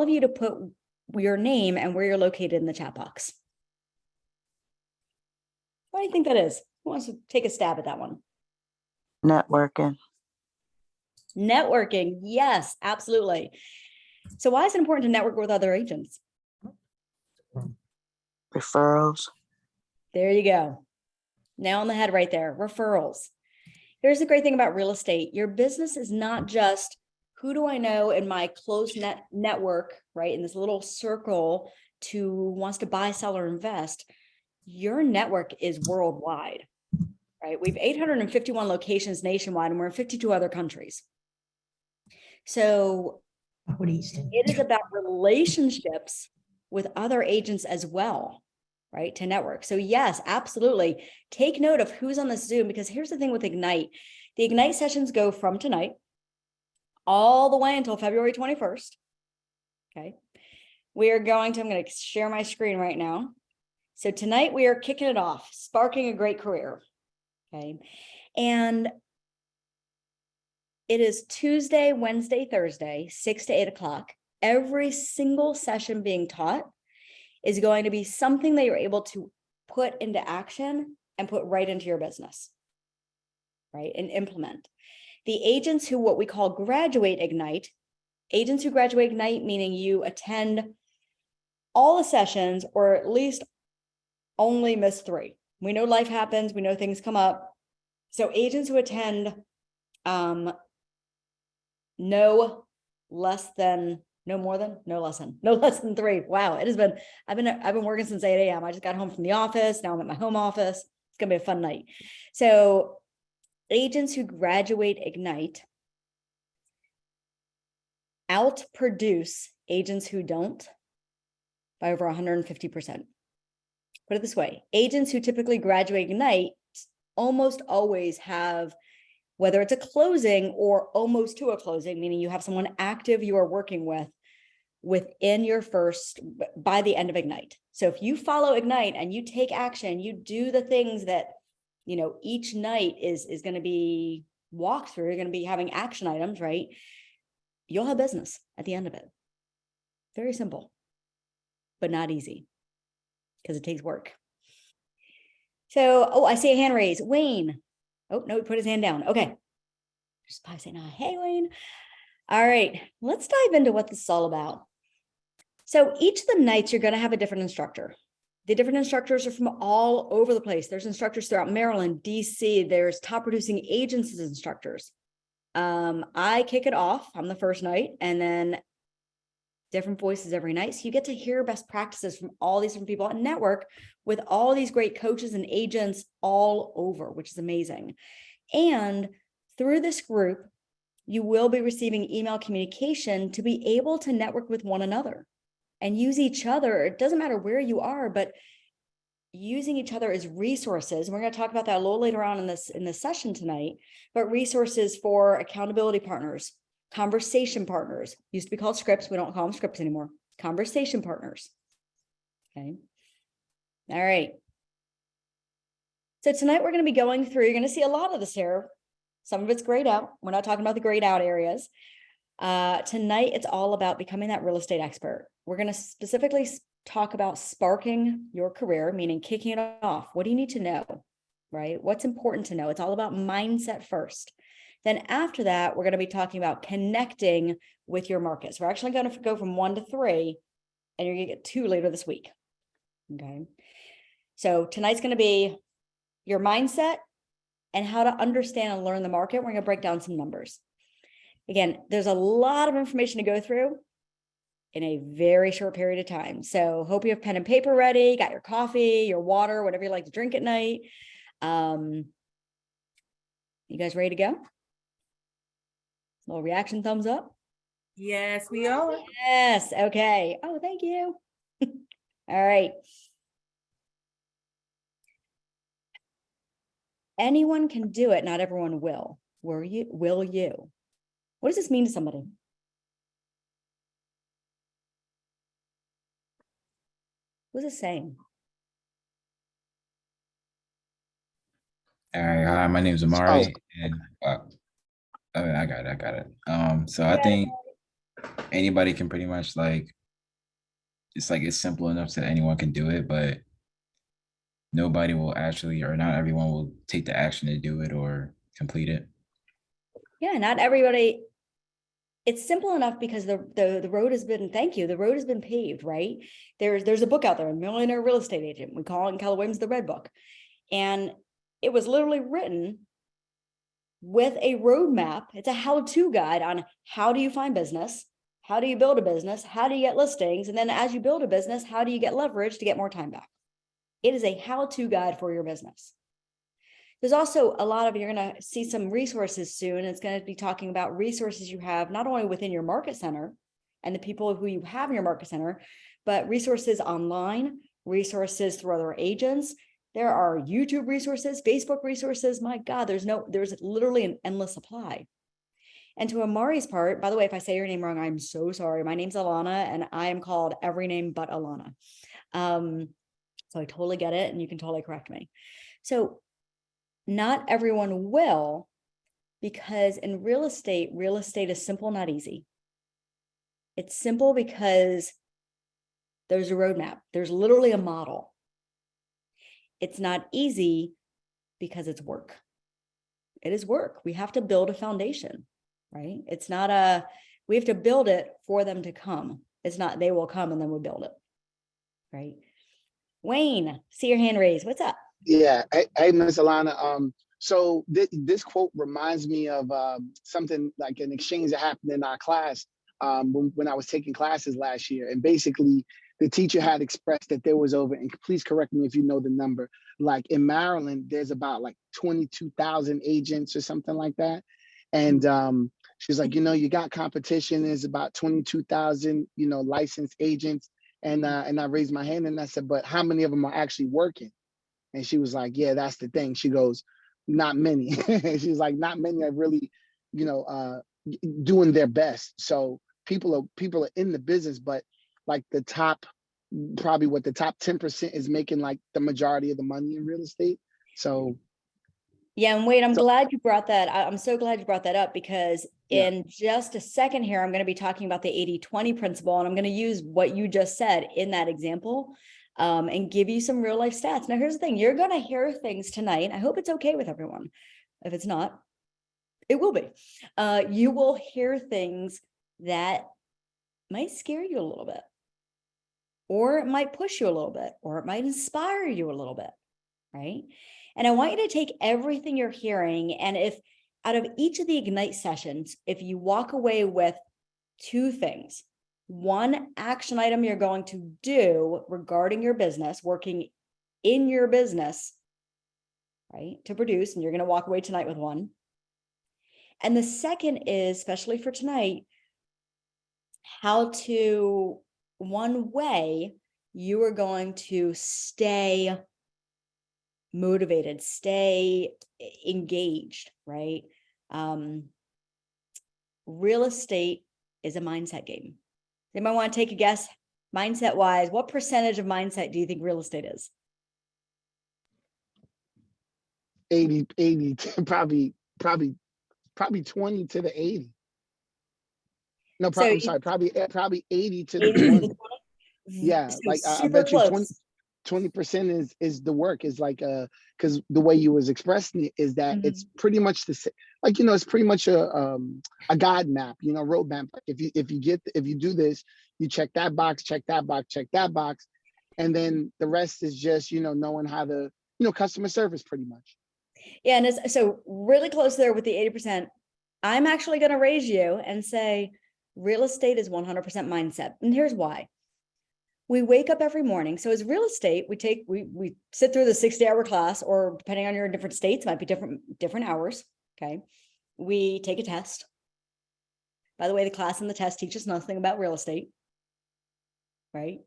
of you to put your name and where you're located in the chat box. What do you think that is? Who wants to take a stab at that one? Networking. Networking. Yes, absolutely. So why is it important to network with other agents? Referrals. There you go. Nail on the head right there. Referrals. Here's the great thing about real estate. Your business is not just who do I know in my close network, right? In this little circle to wants to buy, sell, or invest. Your network is worldwide, right? We have 851 locations nationwide, and we're in 52 other countries. So it is about relationships with other agents as well, right? To network. So yes, absolutely. Take note of who's on the Zoom, because here's the thing with Ignite. The Ignite sessions go from tonight all the way until February 21st. Okay. I'm going to share my screen right now. So tonight we are kicking it off, sparking a great career. Okay. And it is Tuesday, Wednesday, Thursday, 6 to 8 o'clock. Every single session being taught is going to be something that you're able to put into action and put right into your business, right? And implement. The agents who what we call graduate Ignite, agents who graduate Ignite, meaning you attend all the sessions or at least only miss 3. We know life happens. We know things come up. So agents who attend no less than 3. Wow. It has been, I've been working since 8 a.m. I just got home from the office. Now I'm at my home office. It's going to be a fun night. So agents who graduate Ignite outproduce agents who don't by over 150%. Put it this way, agents who typically graduate Ignite almost always have, whether it's a closing or almost to a closing, meaning you have someone active you are working with within your first, by the end of Ignite. So if you follow Ignite and you take action, you do the things that, you know, each night is going to be walked through, you're going to be having action items, right? You'll have business at the end of it. Very simple, but not easy because it takes work. So, oh, I see a hand raised. Wayne. Oh, no, he put his hand down. Okay. Just by saying, hey, Wayne. All right, let's dive into what this is all about. So each of the nights, you're going to have a different instructor. The different instructors are from all over the place. There's instructors throughout Maryland, DC. There's top producing agents as instructors. I kick it off on the first night, and then different voices every night. So you get to hear best practices from all these different people and network with all these great coaches and agents all over, which is amazing. And through this group, you will be receiving email communication to be able to network with one another and use each other. It doesn't matter where you are, but using each other as resources. And we're going to talk about that a little later on in this session tonight, but resources for accountability partners, conversation partners, used to be called scripts. We don't call them scripts anymore. Conversation partners. Okay. All right. So tonight we're going to be going through, you're going to see a lot of this here. Some of it's grayed out. We're not talking about the grayed out areas. Tonight, it's all about becoming that real estate expert. We're going to specifically talk about sparking your career, meaning kicking it off. What do you need to know, right? What's important to know? It's all about mindset first. Then after that, we're going to be talking about connecting with your markets. We're actually going to go from 1 to 3, and you're going to get 2 later this week. Okay. So tonight's going to be your mindset and how to understand and learn the market. We're going to break down some numbers. Again, there's a lot of information to go through in a very short period of time. So hope you have pen and paper ready, got your coffee, your water, whatever you like to drink at night. You guys ready to go? Little reaction, thumbs up. Yes, we are. Yes. Okay. Oh, thank you. All right. Anyone can do it. Not everyone will. Will you? What does this mean to somebody? What is it saying? All right, hi, my name is Amari, and I got it. So I think anybody can pretty much like, it's like it's simple enough that anyone can do it, but nobody will actually, or not everyone will take the action to do it or complete it. Yeah, not everybody. It's simple enough because the road has been, thank you, the road has been paved, right? There's a book out there, Millionaire Real Estate Agent. We call it in Keller Williams the Red Book. And it was literally written with a roadmap. It's a how-to guide on how do you find business? How do you build a business? How do you get listings? And then as you build a business, how do you get leverage to get more time back? It is a how-to guide for your business. There's also a lot of, you're going to see some resources soon. It's going to be talking about resources you have, not only within your market center and the people who you have in your market center, but resources online, resources through other agents. There are YouTube resources, Facebook resources. My God, there's literally an endless supply. And to Amari's part, by the way, if I say your name wrong, I'm so sorry. My name's Alana and I am called every name but Alana. So I totally get it. And you can totally correct me. So not everyone will, because in real estate is simple, not easy. It's simple because there's a roadmap. There's literally a model. It's not easy because it's work. It is work. We have to build a foundation, right? It's not we have to build it for them to come. It's not, they will come and then we build it, right? Wayne, see your hand raised. What's up? Yeah, hey, Ms. Alana. So this quote reminds me of something like an exchange that happened in our class when I was taking classes last year. And basically, the teacher had expressed that there was over, and please correct me if you know the number, like in Maryland, there's about like 22,000 agents or something like that. And she's like, you got competition, there's about 22,000, licensed agents. And I raised my hand and I said, but how many of them are actually working? And she was like, yeah, that's the thing. She goes, not many. She's like, not many are really, doing their best. So people are in the business, but like the top 10% is making like the majority of the money in real estate. So yeah, and wait, I'm glad you brought that. I'm so glad you brought that up because in just a second here, I'm going to be talking about the 80-20 principle, and I'm going to use what you just said in that example and give you some real life stats. Now, here's the thing. You're going to hear things tonight. I hope it's okay with everyone. If it's not, it will be. You will hear things that might scare you a little bit, or it might push you a little bit, or it might inspire you a little bit, right? And I want you to take everything you're hearing, and if out of each of the Ignite sessions, if you walk away with two things, one action item you're going to do regarding your business, working in your business, right, to produce, and you're going to walk away tonight with one. And the second is, especially for tonight, one way you are going to stay motivated, stay engaged, right? Real estate is a mindset game. Anybody want to take a guess, mindset wise, what percentage of mindset do you think real estate is? 80, probably 20 to the 80. No, I'm sorry, probably 80 to the 20. Yeah, So like I super bet you close. 20% is the work, is like because the way you was expressing it is that it's pretty much the same, like it's pretty much a guide map, roadmap. If you do this, you check that box, check that box, check that box, and then the rest is just knowing how to customer service pretty much. Yeah, and it's so really close there with the 80%. I'm actually going to raise you and say real estate is 100% mindset, and here's why. We wake up every morning. So as real estate, we sit through the 60-hour class, or depending on your different states, might be different hours. Okay. We take a test. By the way, the class and the test teach us nothing about real estate, right?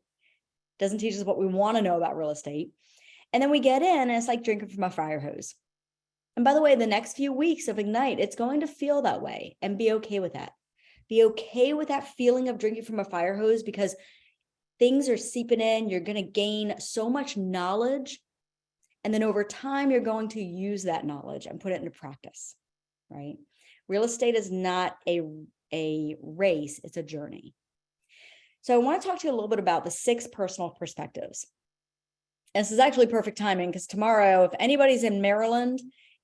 Doesn't teach us what we want to know about real estate. And then we get in and it's like drinking from a fire hose. And by the way, the next few weeks of Ignite, it's going to feel that way, and be okay with that. Be okay with that feeling of drinking from a fire hose, because things are seeping in. You're going to gain so much knowledge. And then over time, you're going to use that knowledge and put it into practice, right? Real estate is not a a race, it's a journey. So I want to talk to you a little bit about the 6 personal perspectives. And this is actually perfect timing because tomorrow, if anybody's in Maryland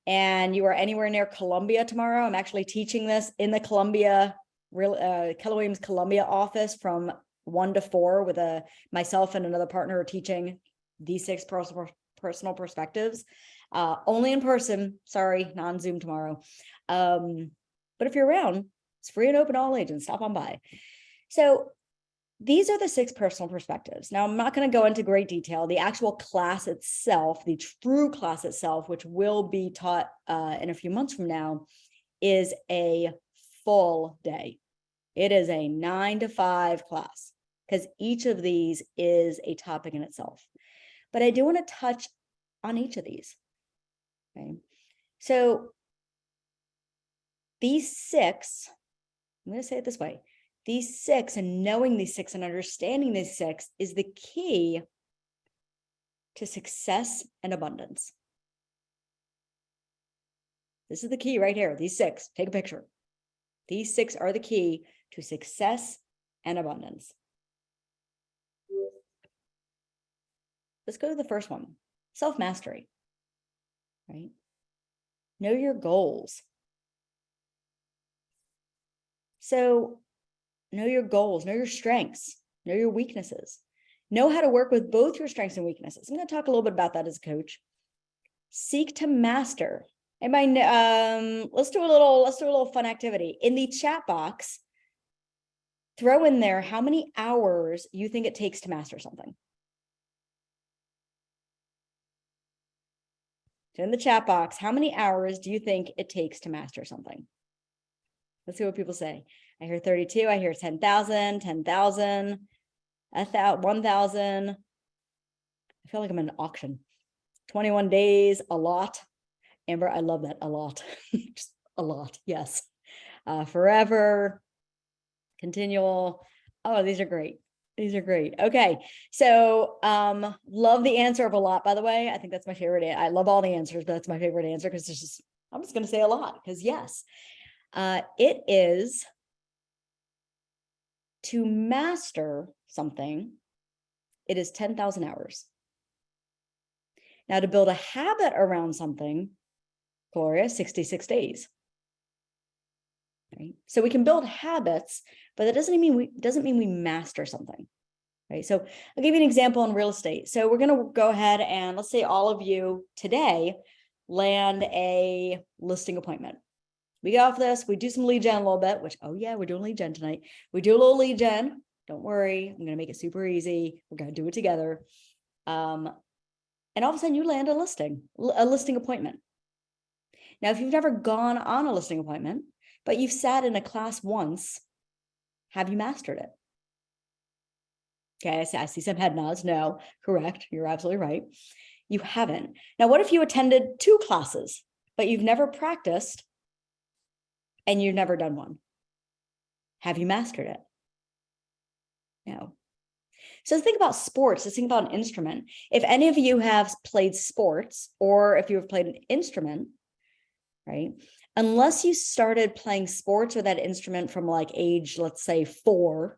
and you are anywhere near Columbia tomorrow, I'm actually teaching this in the Keller Williams Columbia office from 1 to 4 with myself and another partner are teaching these 6 personal perspectives, only in person. Sorry, non-Zoom tomorrow. But if you're around, it's free and open to all agents. Stop on by. So these are the 6 personal perspectives. Now, I'm not going to go into great detail. The actual class itself, the true class itself, which will be taught in a few months from now, is a full day. It is a 9 to 5 class because each of these is a topic in itself. But I do want to touch on each of these. Okay. So these 6, I'm going to say it this way. These 6 and knowing these 6 and understanding these 6 is the key to success and abundance. This is the key right here. These 6, take a picture. These 6 are the key to success and abundance. Let's go to the first one, self-mastery, right? Know your goals. So know your goals, know your strengths, know your weaknesses, know how to work with both your strengths and weaknesses. I'm going to talk a little bit about that as a coach. Seek to master. Anybody, let's do a little fun activity. In the chat box, throw in there how many hours you think it takes to master something. So in the chat box, how many hours do you think it takes to master something? Let's see what people say. I hear 32. I hear 10,000, 10,000, 1,000. I feel like I'm in an auction. 21 days, a lot. Amber, I love that, a lot. Just a lot, yes. Forever, continual. Oh, these are great. These are great. Okay, so love the answer of a lot, by the way. I think that's my favorite. I love all the answers, but that's my favorite answer because it's just, I'm just going to say a lot because yes, it is to master something. It is 10,000 hours. Now to build a habit around something, Gloria, 66 days. Right? So we can build habits, but that doesn't mean we master something. Right? So I'll give you an example in real estate. So we're going to go ahead and let's say all of you today land a listing appointment. We get off this, we do some lead gen a little bit, which, oh yeah, we're doing lead gen tonight. We do a little lead gen. Don't worry, I'm going to make it super easy. We're going to do it together. And all of a sudden you land a listing appointment. Now, if you've never gone on a listing appointment, but you've sat in a class once, have you mastered it? Okay, I see some head nods. No, correct. You're absolutely right. You haven't. Now, what if you attended 2 classes, but you've never practiced and you've never done one? Have you mastered it? No. So think about sports. Let's think about an instrument. If any of you have played sports or if you have played an instrument, right? Unless you started playing sports or that instrument from like age, let's say 4,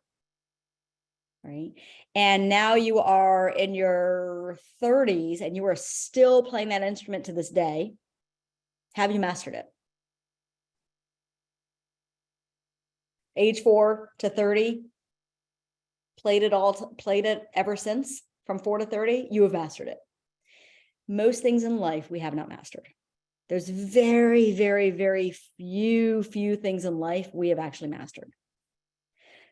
right? And now you are in your 30s and you are still playing that instrument to this day. Have you mastered it? Age 4 to 30, played it ever since from 4 to 30, you have mastered it. Most things in life we have not mastered. There's very, very, very few things in life we have actually mastered.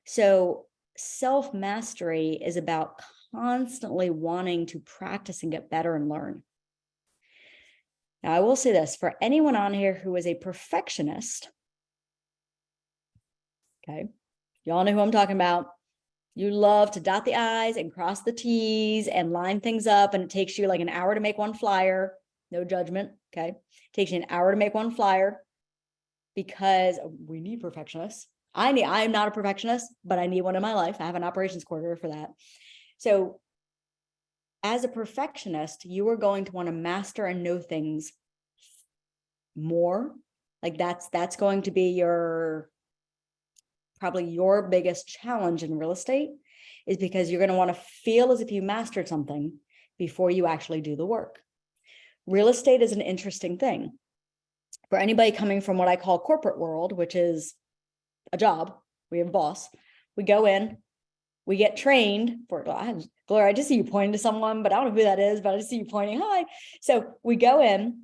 So self-mastery is about constantly wanting to practice and get better and learn. Now, I will say this, for anyone on here who is a perfectionist, okay, y'all know who I'm talking about. You love to dot the I's and cross the T's and line things up, and it takes you like an hour to make one flyer. No judgment, okay? It takes you an hour to make one flyer because we need perfectionists. I'm not a perfectionist, but I need one in my life. I have an operations coordinator for that. So as a perfectionist, you are going to want to master and know things more. Like that's going to be your probably your biggest challenge in real estate is because you're going to want to feel as if you mastered something before you actually do the work. Real estate is an interesting thing. For anybody coming from what I call corporate world, which is a job, we have a boss, we go in, we get trained for, Gloria, I just see you pointing to someone, but I don't know who that is, but I just see you pointing, hi. So we go in,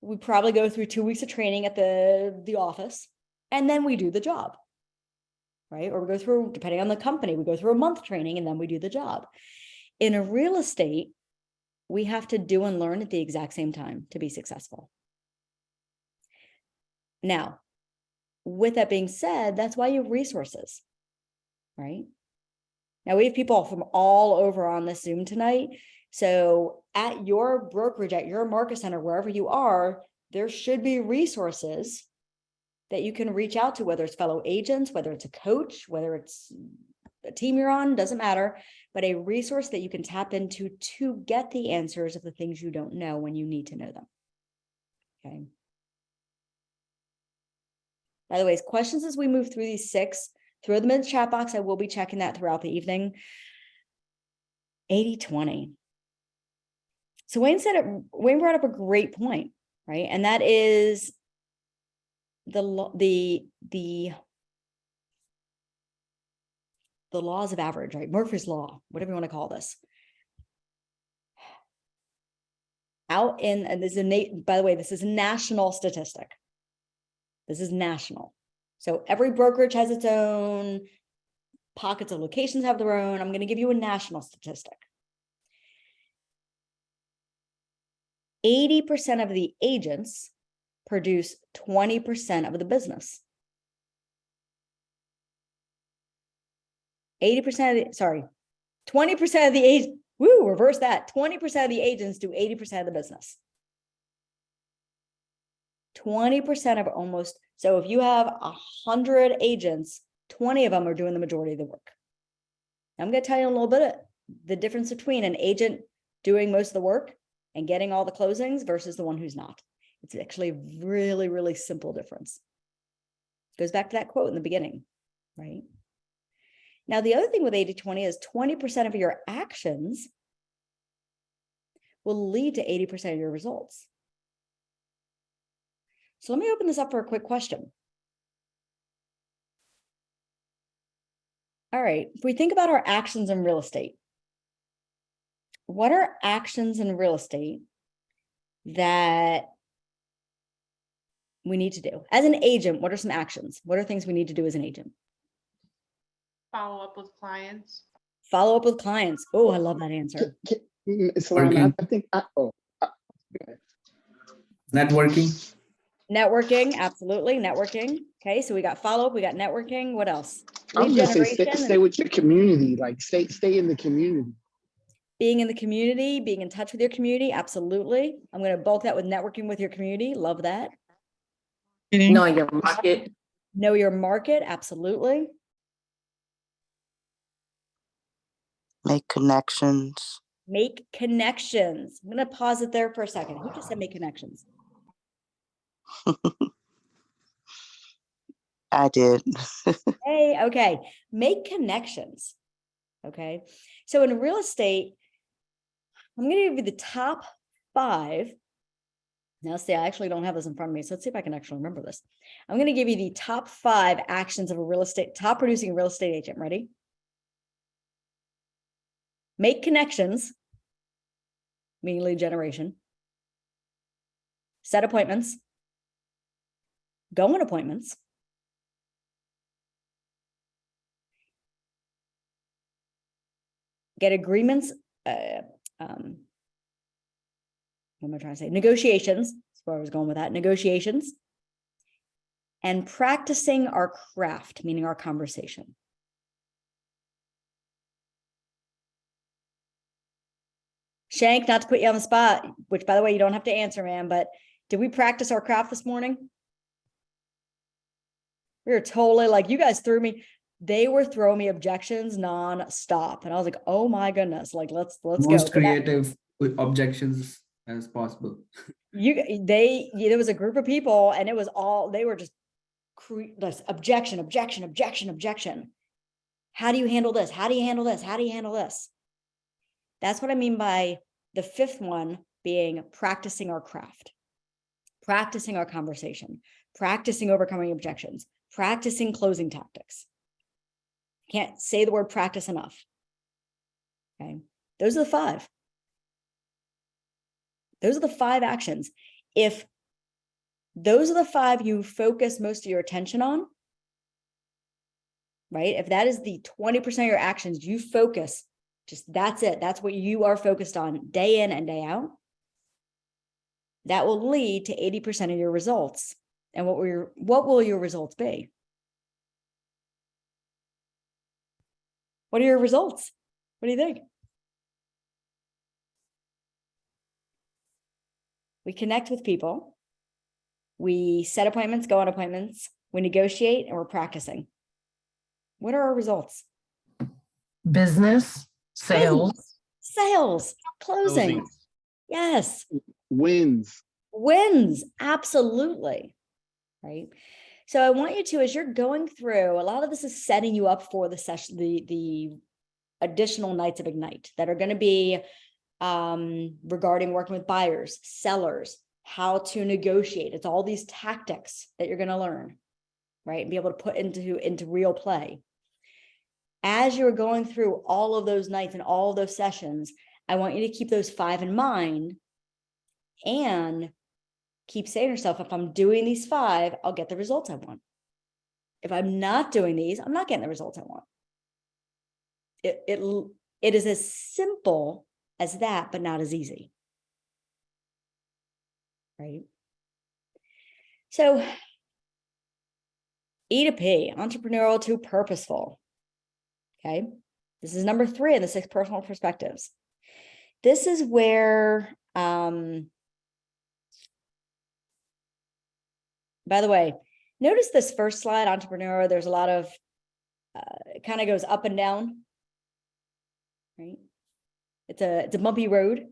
we probably go through 2 weeks of training at the office, and then we do the job, right? Or we go through, depending on the company, we go through a month training and then we do the job. In a real estate, we have to do and learn at the exact same time to be successful. Now, with that being said, that's why you have resources, right? Now we have people from all over on this Zoom tonight. So at your brokerage, at your market center, wherever you are, there should be resources that you can reach out to, whether it's fellow agents, whether it's a coach, whether it's a team you're on, doesn't matter, but a resource that you can tap into to get the answers of the things you don't know when you need to know them. Okay. By the way, questions as we move through these 6, throw them in the chat box. I will be checking that throughout the evening. 80-20. So Wayne brought up a great point, right? And that is the laws of average, right? Murphy's Law, whatever you want to call this. And this is by the way, this is a national statistic. This is national. So every brokerage has its own, pockets of locations have their own. I'm going to give you a national statistic. 80% of the agents produce 20% of the business. 20% of the agents, reverse that. 20% of the agents do 80% of the business. 20% of almost, so if you have 100 agents, 20 of them are doing the majority of the work. I'm going to tell you a little bit of the difference between an agent doing most of the work and getting all the closings versus the one who's not. It's actually a really, really simple difference. It goes back to that quote in the beginning, right? Now, the other thing with 80-20 is 20% of your actions will lead to 80% of your results. So let me open this up for a quick question. All right, if we think about our actions in real estate, what are actions in real estate that we need to do? As an agent, what are some actions? What are things we need to do as an agent? Follow up with clients. Follow up with clients. Oh, I love that answer. Solana, I think, go ahead. Networking. Networking, absolutely. Networking. Okay, so we got follow-up, we got networking. What else? I was Lead gonna say, generation, stay with your community, like stay in the community. being in the community, being in touch with your community. Absolutely. I'm going to bulk that with networking with your community. Love that. Knowing your market. Know your market. Absolutely. Make connections. Make connections. I'm going to pause it there for a second. Who just said make connections? I did. Hey, okay. Make connections. Okay. So in real estate, I'm going to give you the top 5. Now, see, I actually don't have this in front of me. So let's see if I can actually remember this. I'm going to give you the top 5 actions of a top producing real estate agent. Ready? Make connections, meaning lead generation. Set appointments. Go on appointments. Get agreements. What am I trying to say? Negotiations. That's where I was going with that. Negotiations. And practicing our craft, meaning our conversation. Shank, not to put you on the spot, which by the way, you don't have to answer, man, but did we practice our craft this morning? We were totally like, you guys threw me. They were throwing me objections non-stop. And I was like, oh my goodness, like, let's go. Most creative objections as possible. There was a group of people and it was all, they were just this objection, objection, objection, objection. How do you handle this? How do you handle this? How do you handle this? That's what I mean by the fifth one being practicing our craft, practicing our conversation, practicing overcoming objections, practicing closing tactics. Can't say the word practice enough. Okay. Those are the five. Those are the five actions. If those are the five you focus most of your attention on, right? If that is the 20% of your actions you focus, just that's it. That's what you are focused on day in and day out. That will lead to 80% of your results. And what will your results be? What are your results? What do you think? We connect with people. We set appointments, go on appointments. We negotiate, and we're practicing. What are our results? Business, sales, Sales, closing. Yes. Wins. Wins, absolutely. Right. So I want you to, as you're going through, a lot of this is setting you up for the session, the additional nights of Ignite that are going to be regarding working with buyers, sellers, how to negotiate. It's all these tactics that you're going to learn, right? And be able to put into real play. As you're going through all of those nights and all of those sessions, I want you to keep those five in mind and keep saying to yourself, if I'm doing these five, I'll get the results I want. If I'm not doing these, I'm not getting the results I want. It is as simple as that, but not as easy. Right? So E to P, entrepreneurial to purposeful. Okay. This is number 3 in the 6 personal perspectives. This is where, by the way, notice this first slide, entrepreneur, there's a lot of, it kind of goes up and down, right? It's a bumpy road.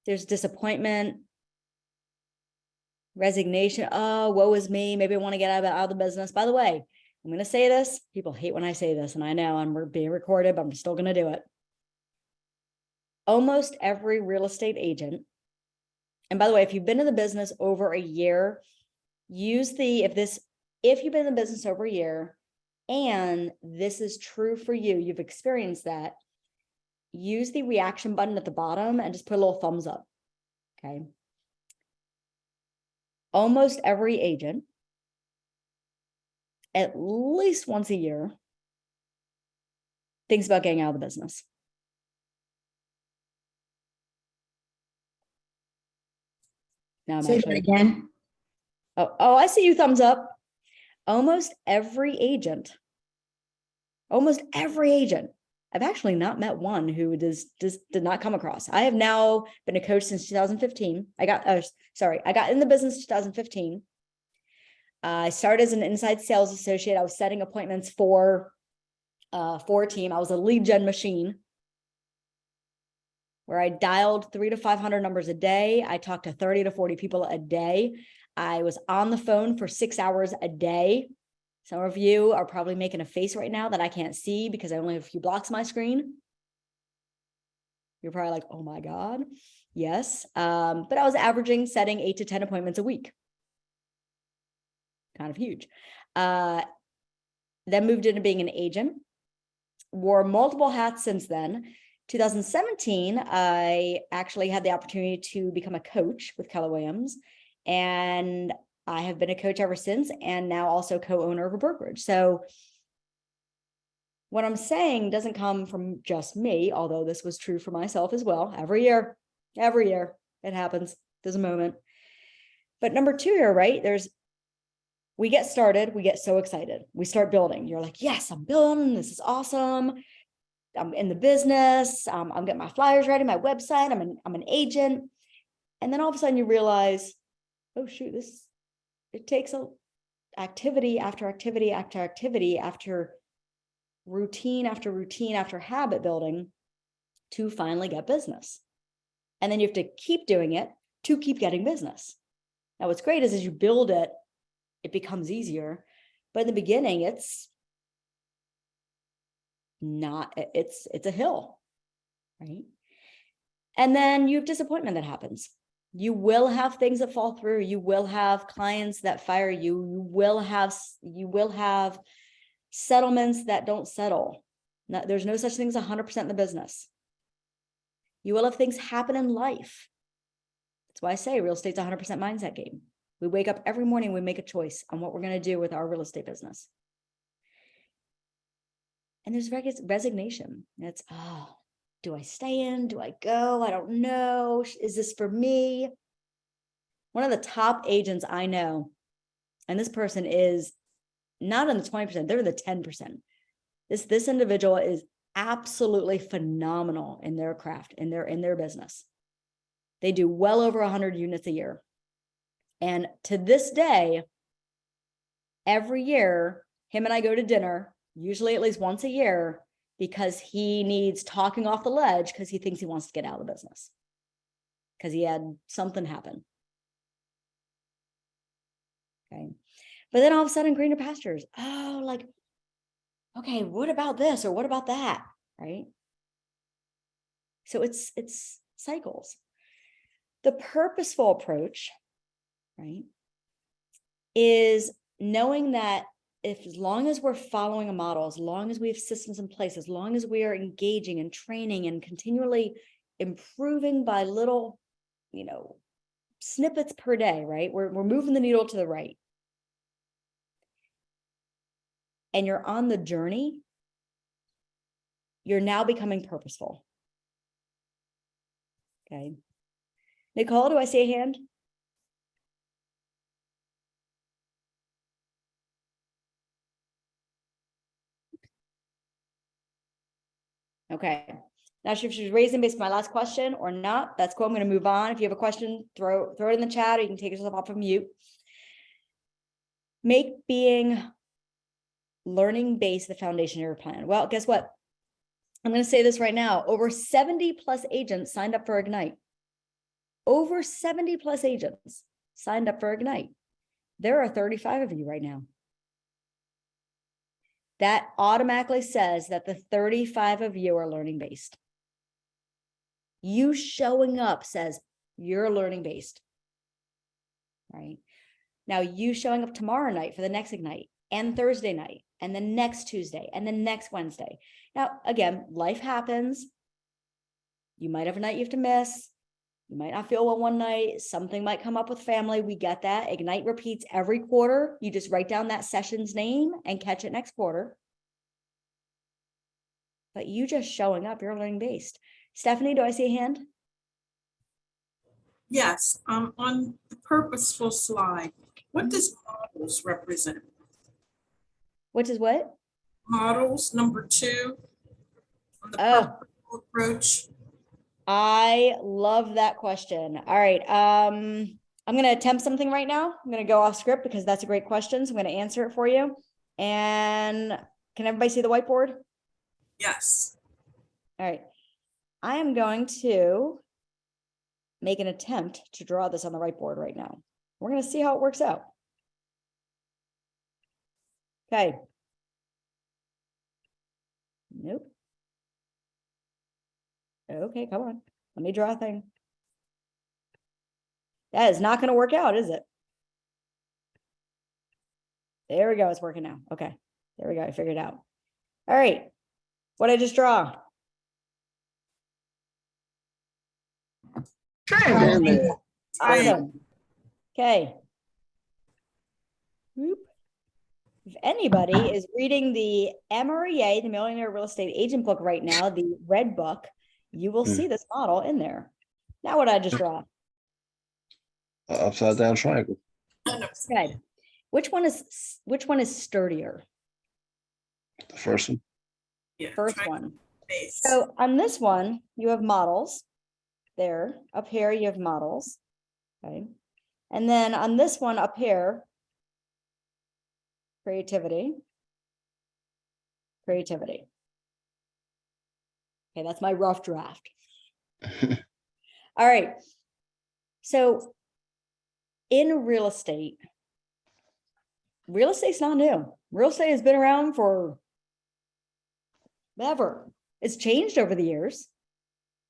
There's disappointment, resignation. Oh, woe is me. Maybe I want to get out of the business. By the way, I'm going to say this. People hate when I say this, and I know I'm being recorded, but I'm still going to do it. Almost every real estate agent, and by the way, if you've been in the business over a year, use if you've been in the business over a year, and this is true for you, you've experienced that, use the reaction button at the bottom and just put a little thumbs up. Okay. Almost every agent, at least once a year, thinks about getting out of the business. Now I'm say that again. Oh, I see you thumbs up. Almost every agent. I've actually not met one who did not come across. I have now been a coach since 2015. I got in the business in 2015. I started as an inside sales associate. I was setting appointments for a team. I was a lead gen machine where I dialed 300 to 500 numbers a day. I talked to 30 to 40 people a day. I was on the phone for 6 hours a day. Some of you are probably making a face right now that I can't see because I only have a few blocks on my screen. You're probably like, oh my God. Yes. But I was averaging setting 8 to 10 appointments a week. Kind of huge. Then moved into being an agent, wore multiple hats since then. 2017, I actually had the opportunity to become a coach with Keller Williams, and I have been a coach ever since, and now also co-owner of a brokerage. So what I'm saying doesn't come from just me, although this was true for myself as well. Every year, it happens. There's a moment. But number 2 here, right? We get started, we get so excited. We start building. You're like, yes, I'm building. This is awesome. I'm in the business. I'm getting my flyers ready, my website. I'm an agent. And then all of a sudden you realize, oh shoot, it takes activity after activity after activity after routine after routine after habit building to finally get business. And then you have to keep doing it to keep getting business. Now, what's great is as you build it, it becomes easier. But in the beginning, it's not, it's a hill, right? And then you have disappointment that happens. You will have things that fall through. You will have clients that fire you. You will have settlements that don't settle. There's no such thing as 100% in the business. You will have things happen in life. That's why I say real estate's a 100% mindset game. We wake up every morning, we make a choice on what we're going to do with our real estate business. And there's resignation. It's, oh, do I stay in? Do I go? I don't know. Is this for me? One of the top agents I know, and this person is not in the 20%, they're in the 10%. This individual is absolutely phenomenal in their craft, in their business. They do well over 100 units a year. And to this day, every year, him and I go to dinner, usually at least once a year, because he needs talking off the ledge because he thinks he wants to get out of the business because he had something happen. Okay. But then all of a sudden, greener pastures. Oh, like, okay, what about this or what about that? Right. So it's cycles. The purposeful approach, right, is knowing that as long as we're following a model, as long as we have systems in place, as long as we are engaging and training and continually improving by little, snippets per day, right? We're moving the needle to the right. And you're on the journey, you're now becoming purposeful. Okay. Nicole, do I see a hand? Okay. Not sure if she's raising based on my last question or not. That's cool. I'm going to move on. If you have a question, throw it in the chat, or you can take yourself off of mute. Make being learning-based the foundation of your plan. Well, guess what? I'm going to say this right now. Over 70 plus agents signed up for Ignite. Over 70 plus agents signed up for Ignite. There are 35 of you right now. That automatically says that the 35 of you are learning based. You showing up says you're learning based. Right? Now, you showing up tomorrow night for the next Ignite, and Thursday night, and the next Tuesday, and the next Wednesday. Now, again, life happens. You might have a night you have to miss. You might not feel well one night. Something might come up with family. We get that. Ignite repeats every quarter. You just write down that session's name and catch it next quarter. But you just showing up, you're learning based. Stephanie, do I see a hand? Yes, on the purposeful slide, what does models represent? Which is what? Models, number 2, on the purposeful approach. I love that question. All right. I'm going to attempt something right now. I'm going to go off script because that's a great question. So I'm going to answer it for you. And can everybody see the whiteboard? Yes. All right. I am going to make an attempt to draw this on the whiteboard right now. We're going to see how it works out. Okay. Nope. Okay, come on. Let me draw a thing. That is not going to work out, is it? There we go. It's working now. Okay. There we go. I figured it out. All right. What did I just draw? Triangle. Awesome. Okay. Whoop. If anybody is reading the MREA, the Millionaire Real Estate Agent book right now, the red book, you will see this model in there. Now what did I just draw? Upside down triangle. Okay. Which one is sturdier? The first one. Yeah, First one. base. So on this one, you have models. There. Up here, you have models. Okay. And then on this one up here, creativity. Creativity. Okay, that's my rough draft. All right. So in real estate's not new. Real estate has been around for ever. It's changed over the years.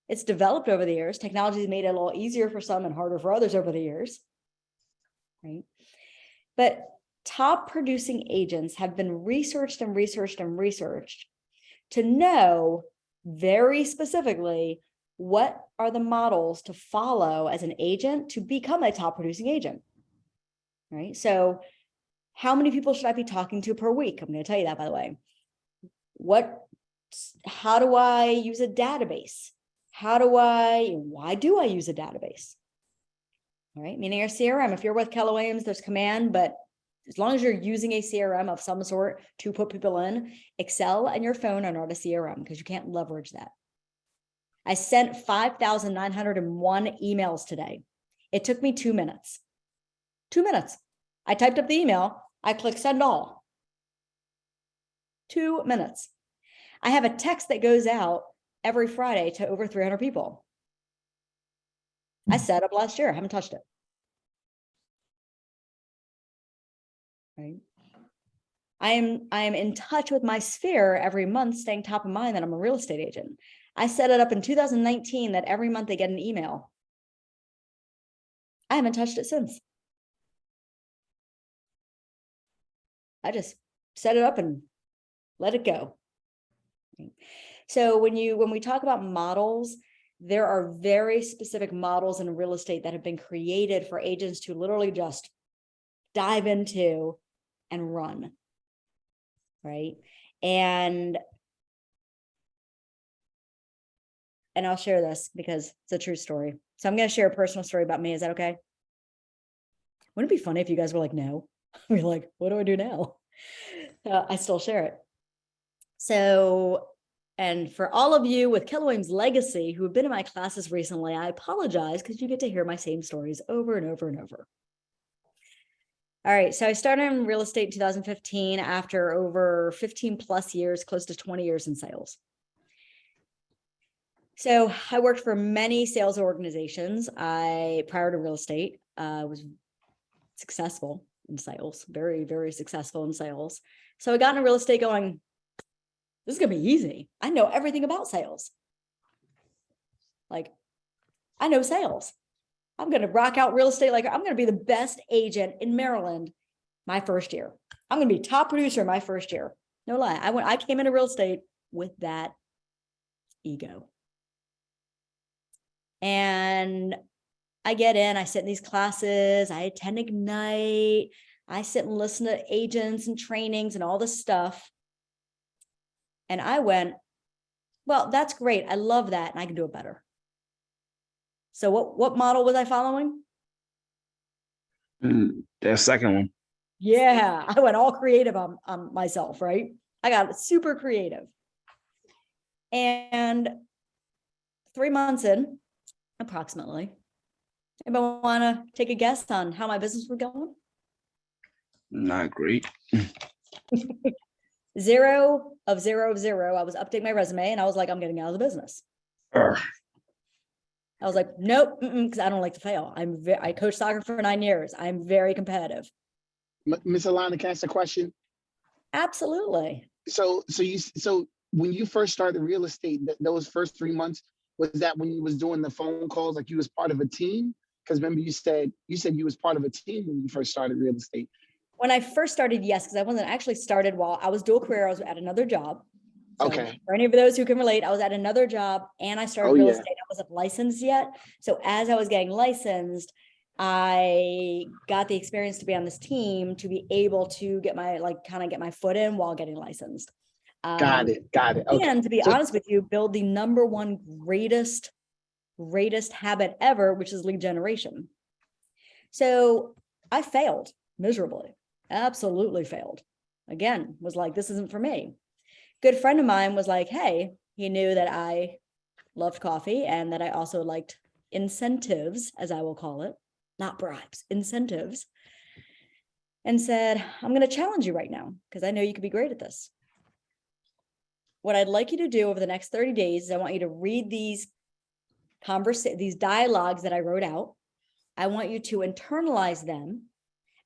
It's developed over the years. Technology has made it a little easier for some and harder for others over the years. Right. But top producing agents have been researched and researched and researched to know very specifically what are the models to follow as an agent to become a top producing agent. Right. So how many people should I be talking to per week? I'm going to tell you that, by the way. How do I use a database? Why do I use a database? All right, meaning your CRM. If you're with Keller Williams, there's Command, but as long as you're using a CRM of some sort to put people in, Excel and your phone are not a CRM because you can't leverage that. I sent 5,901 emails today. It took me 2 minutes. 2 minutes. I typed up the email. I clicked send all. 2 minutes. I have a text that goes out every Friday to over 300 people. I set up last year. I haven't touched it. Right. I am in touch with my sphere every month, staying top of mind that I'm a real estate agent. I set it up in 2019 that every month they get an email. I haven't touched it since. I just set it up and let it go. So when we talk about models, there are very specific models in real estate that have been created for agents to literally just dive into and run. Right. And I'll share this because it's a true story. So I'm going to share a personal story about me. Is that okay? Wouldn't it be funny if you guys were like, no? We're like, what do I do now? I still share it. So, and for all of you with Keller Williams Legacy who have been in my classes recently, I apologize because you get to hear my same stories over and over and over. All right, so I started in real estate in 2015 after over 15 plus years, close to 20 years in sales. So I worked for many sales organizations. Prior to real estate, was successful in sales, very, very successful in sales. So I got into real estate going, this is going to be easy. I know everything about sales. Like, I know sales. I'm going to rock out real estate. Like, I'm going to be the best agent in Maryland my first year. I'm going to be top producer my first year. No lie. I came into real estate with that ego. And I get in, I sit in these classes, I attend Ignite, I sit and listen to agents and trainings and all this stuff. And I went, well, that's great. I love that. And I can do it better. So what model was I following? That second one. Yeah, I went all creative on myself, right? I got super creative. And 3 months in, approximately, anybody want to take a guess on how my business was going? Not great. 0 of 0 of 0. I was updating my resume and I was like, I'm getting out of the business. I was like, nope, because I don't like to fail. I coached soccer for 9 years. I'm very competitive. Miss Alana, can I ask a question? Absolutely. So when you first started real estate, those first 3 months, was that when you was doing the phone calls, like you was part of a team? Because remember you said you was part of a team when you first started real estate. When I first started, yes, because I wasn't actually started while I was dual career. I was at another job. So Okay. for any of those who can relate, I was at another job and I started real estate. I wasn't licensed yet. So as I was getting licensed, I got the experience to be on this team to be able to get my, get my foot in while getting licensed. Got it. Okay. And to be honest with you, build the number one greatest habit ever, which is lead generation. So I failed miserably, absolutely failed. Again, was like, this isn't for me. Good friend of mine was like, hey, he knew that I loved coffee and that I also liked incentives, as I will call it, not bribes, incentives, and said, I'm going to challenge you right now because I know you could be great at this. What I'd like you to do over the next 30 days is I want you to read these dialogues that I wrote out. I want you to internalize them.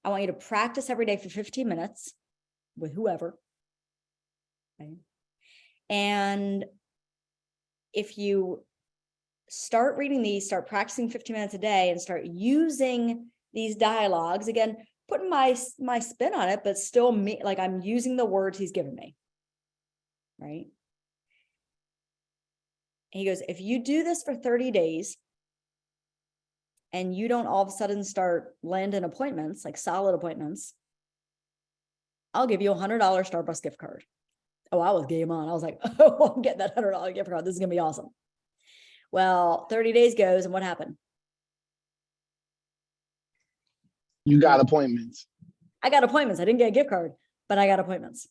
I want you to practice every day for 15 minutes. with whoever. Okay. And if you start reading these, start practicing 15 minutes a day and start using these dialogues, again, putting my spin on it, but still me, like I'm using the words he's given me. Right. And he goes, if you do this for 30 days and you don't all of a sudden start landing appointments, like solid appointments, I'll give you a $100 Starbucks gift card. Oh, I was game on. I was like, oh, I'm getting that $100 gift card. This is going to be awesome. Well, 30 days goes, and what happened? You got appointments. I got appointments. I didn't get a gift card, but I got appointments.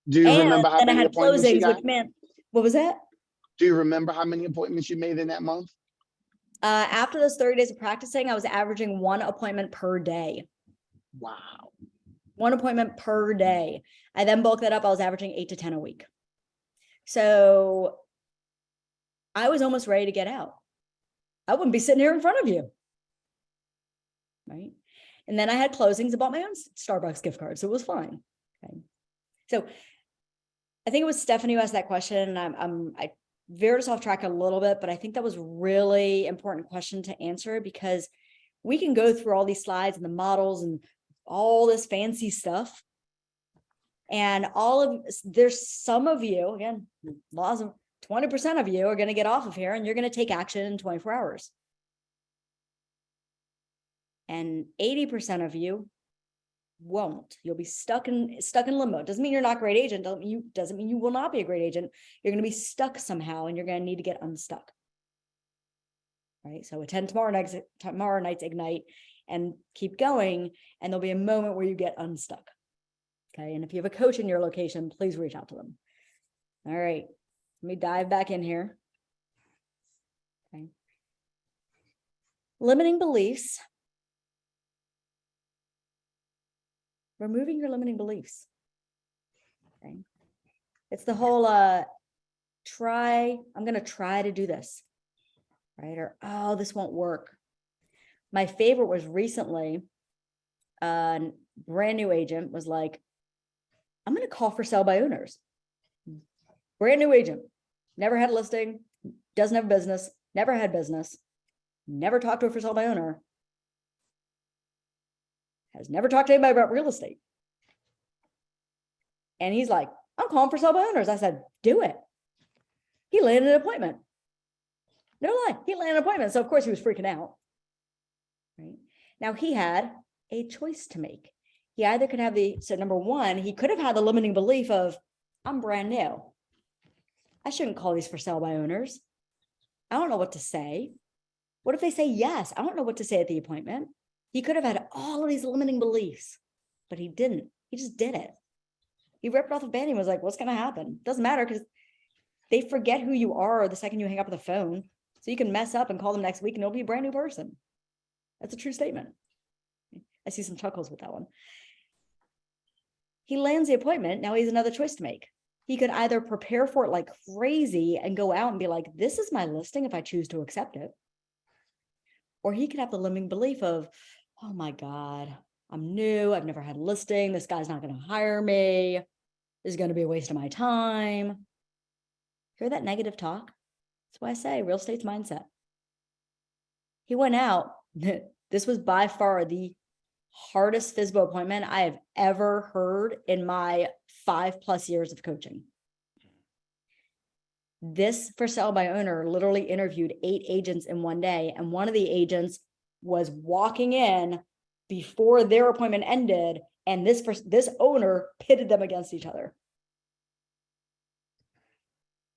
Do you remember how And I many had appointments you closings, got? which meant, what was that? Do you remember how many appointments you made in that month? After those 30 days of practicing, I was averaging 1 appointment per day. Wow. 1 appointment per day. I then bulked that up. I was averaging 8 to 10 a week. So I was almost ready to get out. I wouldn't be sitting here in front of you. Right. And then I had closings and bought my own Starbucks gift card. So it was fine. Okay. So I think it was Stephanie who asked that question. And I veered us off track a little bit, but I think that was really important question to answer, because we can go through all these slides and the models and all this fancy stuff. And there's some of you, again, laws of 20% of you are going to get off of here and you're going to take action in 24 hours. And 80% of you won't. You'll be stuck in limbo. Doesn't mean you're not a great agent. Doesn't mean you will not be a great agent. You're going to be stuck somehow and you're going to need to get unstuck. Right. So attend tomorrow night's Ignite and keep going. And there'll be a moment where you get unstuck. Okay. And if you have a coach in your location, please reach out to them. All right. Let me dive back in here. Okay. Limiting beliefs. Removing your limiting beliefs. Okay. It's the whole I'm going to try to do this. Right. Or, oh, this won't work. My favorite was recently, a brand new agent was like, I'm going to call for sale by owners. Brand new agent, never had a listing, doesn't have business, never had business, never talked to a for sale by owner, has never talked to anybody about real estate. And he's like, I'm calling for sale by owners. I said, do it. He landed an appointment. No lie, he landed an appointment. So of course he was freaking out. Right now he had a choice to make. He either could have so number one, he could have had the limiting belief of, I'm brand new. I shouldn't call these for sale by owners. I don't know what to say. What if they say yes? I don't know what to say at the appointment. He could have had all of these limiting beliefs, but he didn't. He just did it. He ripped off the band and was like, what's going to happen? Doesn't matter, because they forget who you are the second you hang up the phone. So you can mess up and call them next week and it'll be a brand new person. That's a true statement. I see some chuckles with that one. He lands the appointment. Now he has another choice to make. He could either prepare for it like crazy and go out and be like, this is my listing if I choose to accept it. Or he could have the limiting belief of, oh my God, I'm new. I've never had a listing. This guy's not going to hire me. This is going to be a waste of my time. Hear that negative talk? That's why I say real estate's mindset. He went out. This was by far the hardest FSBO appointment I have ever heard in my 5+ years of coaching. This for sale by owner literally interviewed 8 agents in one day. And one of the agents was walking in before their appointment ended. And this owner pitted them against each other.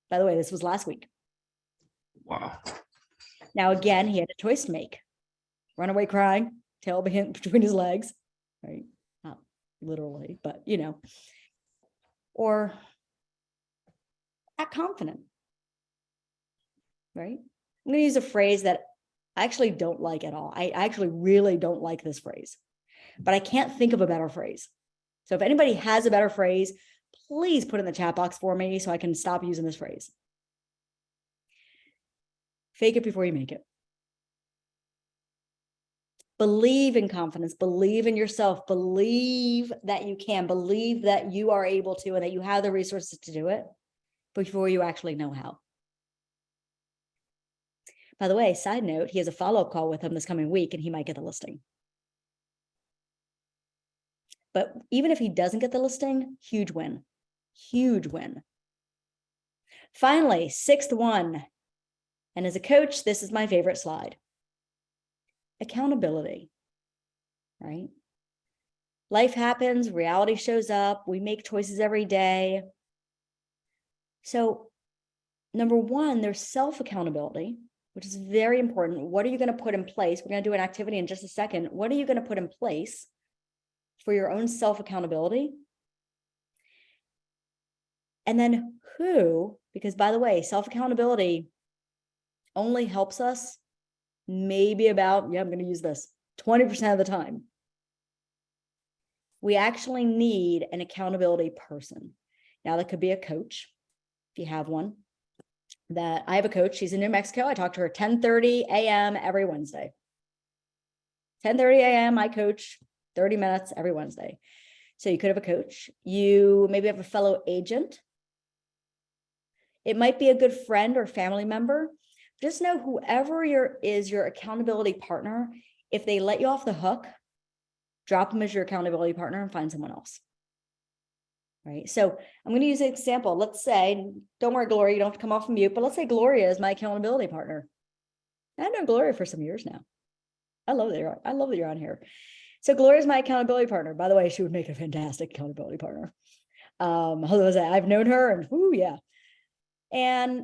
By the way, this was last week. Wow. Now, again, he had a choice to make. Run away crying, tail between his legs, right? Not literally, but you know. Or act confident, right? I'm going to use a phrase that I actually don't like at all. I actually really don't like this phrase, but I can't think of a better phrase. So if anybody has a better phrase, please put it in the chat box for me so I can stop using this phrase. Fake it before you make it. Believe in confidence, believe in yourself, believe that you can, believe that you are able to, and that you have the resources to do it before you actually know how. By the way, side note, he has a follow-up call with him this coming week and he might get the listing. But even if he doesn't get the listing, huge win, huge win. Finally, sixth one. And as a coach, this is my favorite slide. Accountability, right? Life happens, reality shows up, we make choices every day. So number one, there's self-accountability, which is very important. What are you going to put in place? We're going to do an activity in just a second. What are you going to put in place for your own self-accountability? And then who, because by the way, self-accountability only helps us maybe about, yeah, I'm going to use this, 20% of the time. We actually need an accountability person. Now that could be a coach, if you have one. That I have a coach, she's in New Mexico. I talk to her 10:30 a.m. every Wednesday. 10:30 a.m. I coach 30 minutes every Wednesday. So you could have a coach. You maybe have a fellow agent. It might be a good friend or family member. Just know whoever is your accountability partner, if they let you off the hook, drop them as your accountability partner and find someone else. Right. So I'm going to use an example. Let's say, don't worry, Gloria, you don't have to come off mute, but let's say Gloria is my accountability partner. I've known Gloria for some years now. I love that you're on here. So Gloria is my accountability partner. By the way, she would make a fantastic accountability partner. I've known her and yeah. And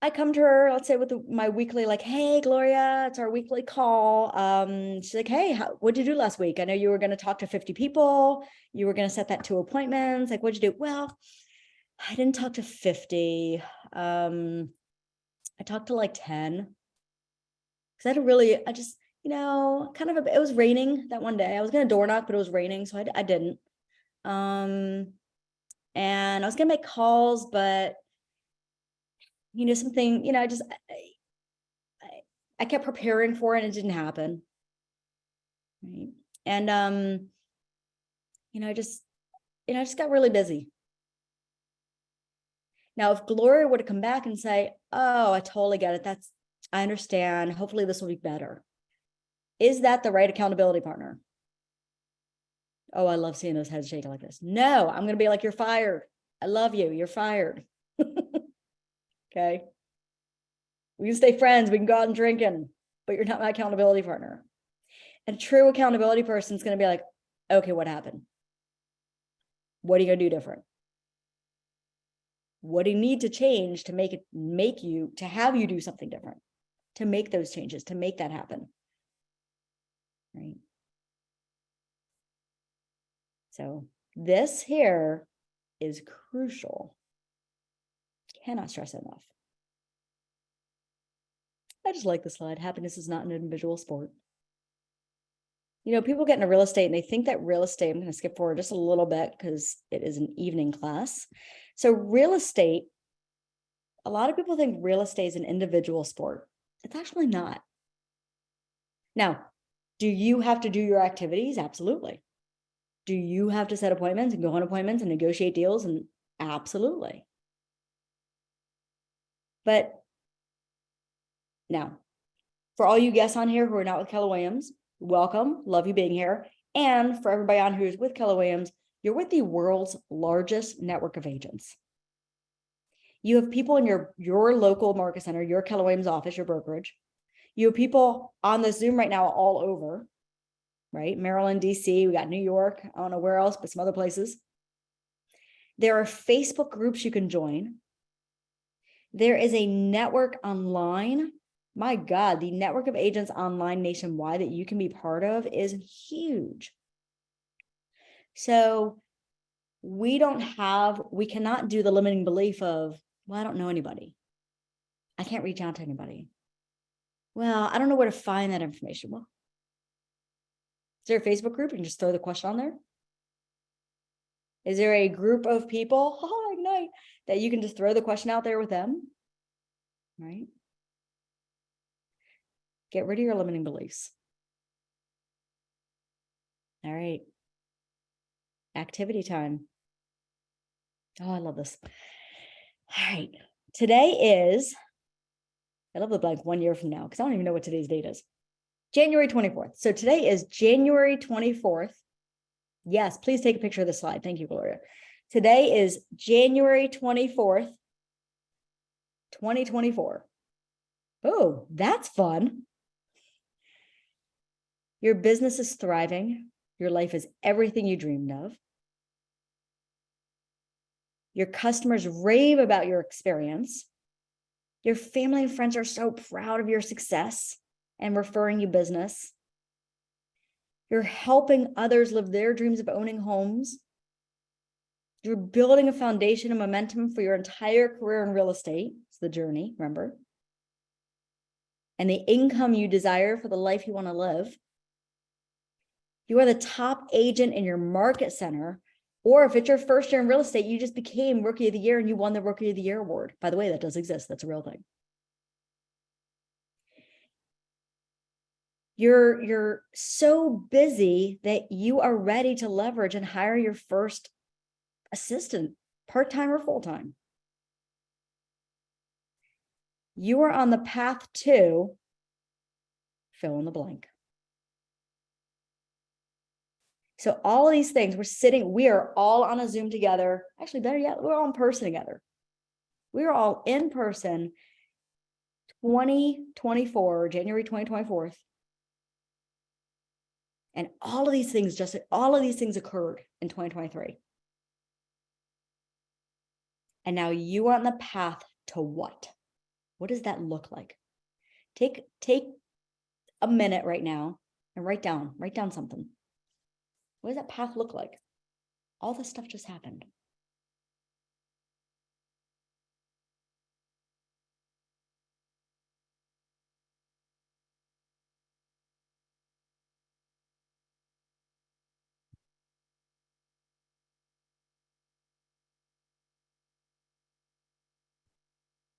I come to her, let's say with my weekly, like, hey, Gloria, it's our weekly call. She's like, hey, what'd you do last week? I know you were going to talk to 50 people. You were going to set that 2 appointments. Like, what'd you do? Well, I didn't talk to 50. I talked to like 10. Because it was raining that one day. I was going to door knock, but it was raining, so I didn't. And I was going to make calls, but something, I kept preparing for it and it didn't happen. Right. And, I just got really busy. Now, if Gloria were to come back and say, oh, I totally get it. I understand. Hopefully this will be better. Is that the right accountability partner? Oh, I love seeing those heads shaking like this. No, I'm going to be like, you're fired. I love you. You're fired. Okay. We can stay friends. We can go out and drinking, but you're not my accountability partner. And a true accountability person is going to be like, okay, what happened? What are you going to do different? What do you need to change to have you do something different, to make those changes, to make that happen? Right. So this here is crucial. Cannot stress it enough. I just like the slide. Happiness is not an individual sport. People get into real estate and they think that real estate, I'm going to skip forward just a little bit because it is an evening class. So real estate, a lot of people think real estate is an individual sport. It's actually not. Now, do you have to do your activities? Absolutely. Do you have to set appointments and go on appointments and negotiate deals? And absolutely. But now, for all you guests on here who are not with Keller Williams, welcome. Love you being here. And for everybody on who's with Keller Williams, you're with the world's largest network of agents. You have people in your local market center, your Keller Williams office, your brokerage. You have people on the Zoom right now all over, right? Maryland, DC, we got New York. I don't know where else, but some other places. There are Facebook groups you can join. There is a network online. My God, the network of agents online nationwide that you can be part of is huge. So we cannot do the limiting belief of, well, I don't know anybody. I can't reach out to anybody. Well, I don't know where to find that information. Well, is there a Facebook group? You can just throw the question on there. Is there a group of people, Ignite, that you can just throw the question out there with them? Right? Get rid of your limiting beliefs. All right. Activity time. Oh, I love this. All right. Today is, I love the blank 1 year from now, because I don't even know what today's date is. January 24th. So today is January 24th. Yes, please take a picture of the slide. Thank you, Gloria. Today is January 24th, 2024. Oh, that's fun. Your business is thriving. Your life is everything you dreamed of. Your customers rave about your experience. Your family and friends are so proud of your success and referring you business. You're helping others live their dreams of owning homes. You're building a foundation and momentum for your entire career in real estate. It's the journey, remember? And the income you desire for the life you want to live. You are the top agent in your market center. Or if it's your first year in real estate, you just became Rookie of the Year and you won the Rookie of the Year award. By the way, that does exist. That's a real thing. You're so busy that you are ready to leverage and hire your first assistant, part-time or full-time. You are on the path to fill in the blank. So all of these things, we are all on a Zoom together. Actually, better yet, we're all in person together. We're all in person 2024, January 2024. And all of these things occurred in 2023. And now you are on the path to what? What does that look like? Take a minute right now and write down something. What does that path look like? All this stuff just happened.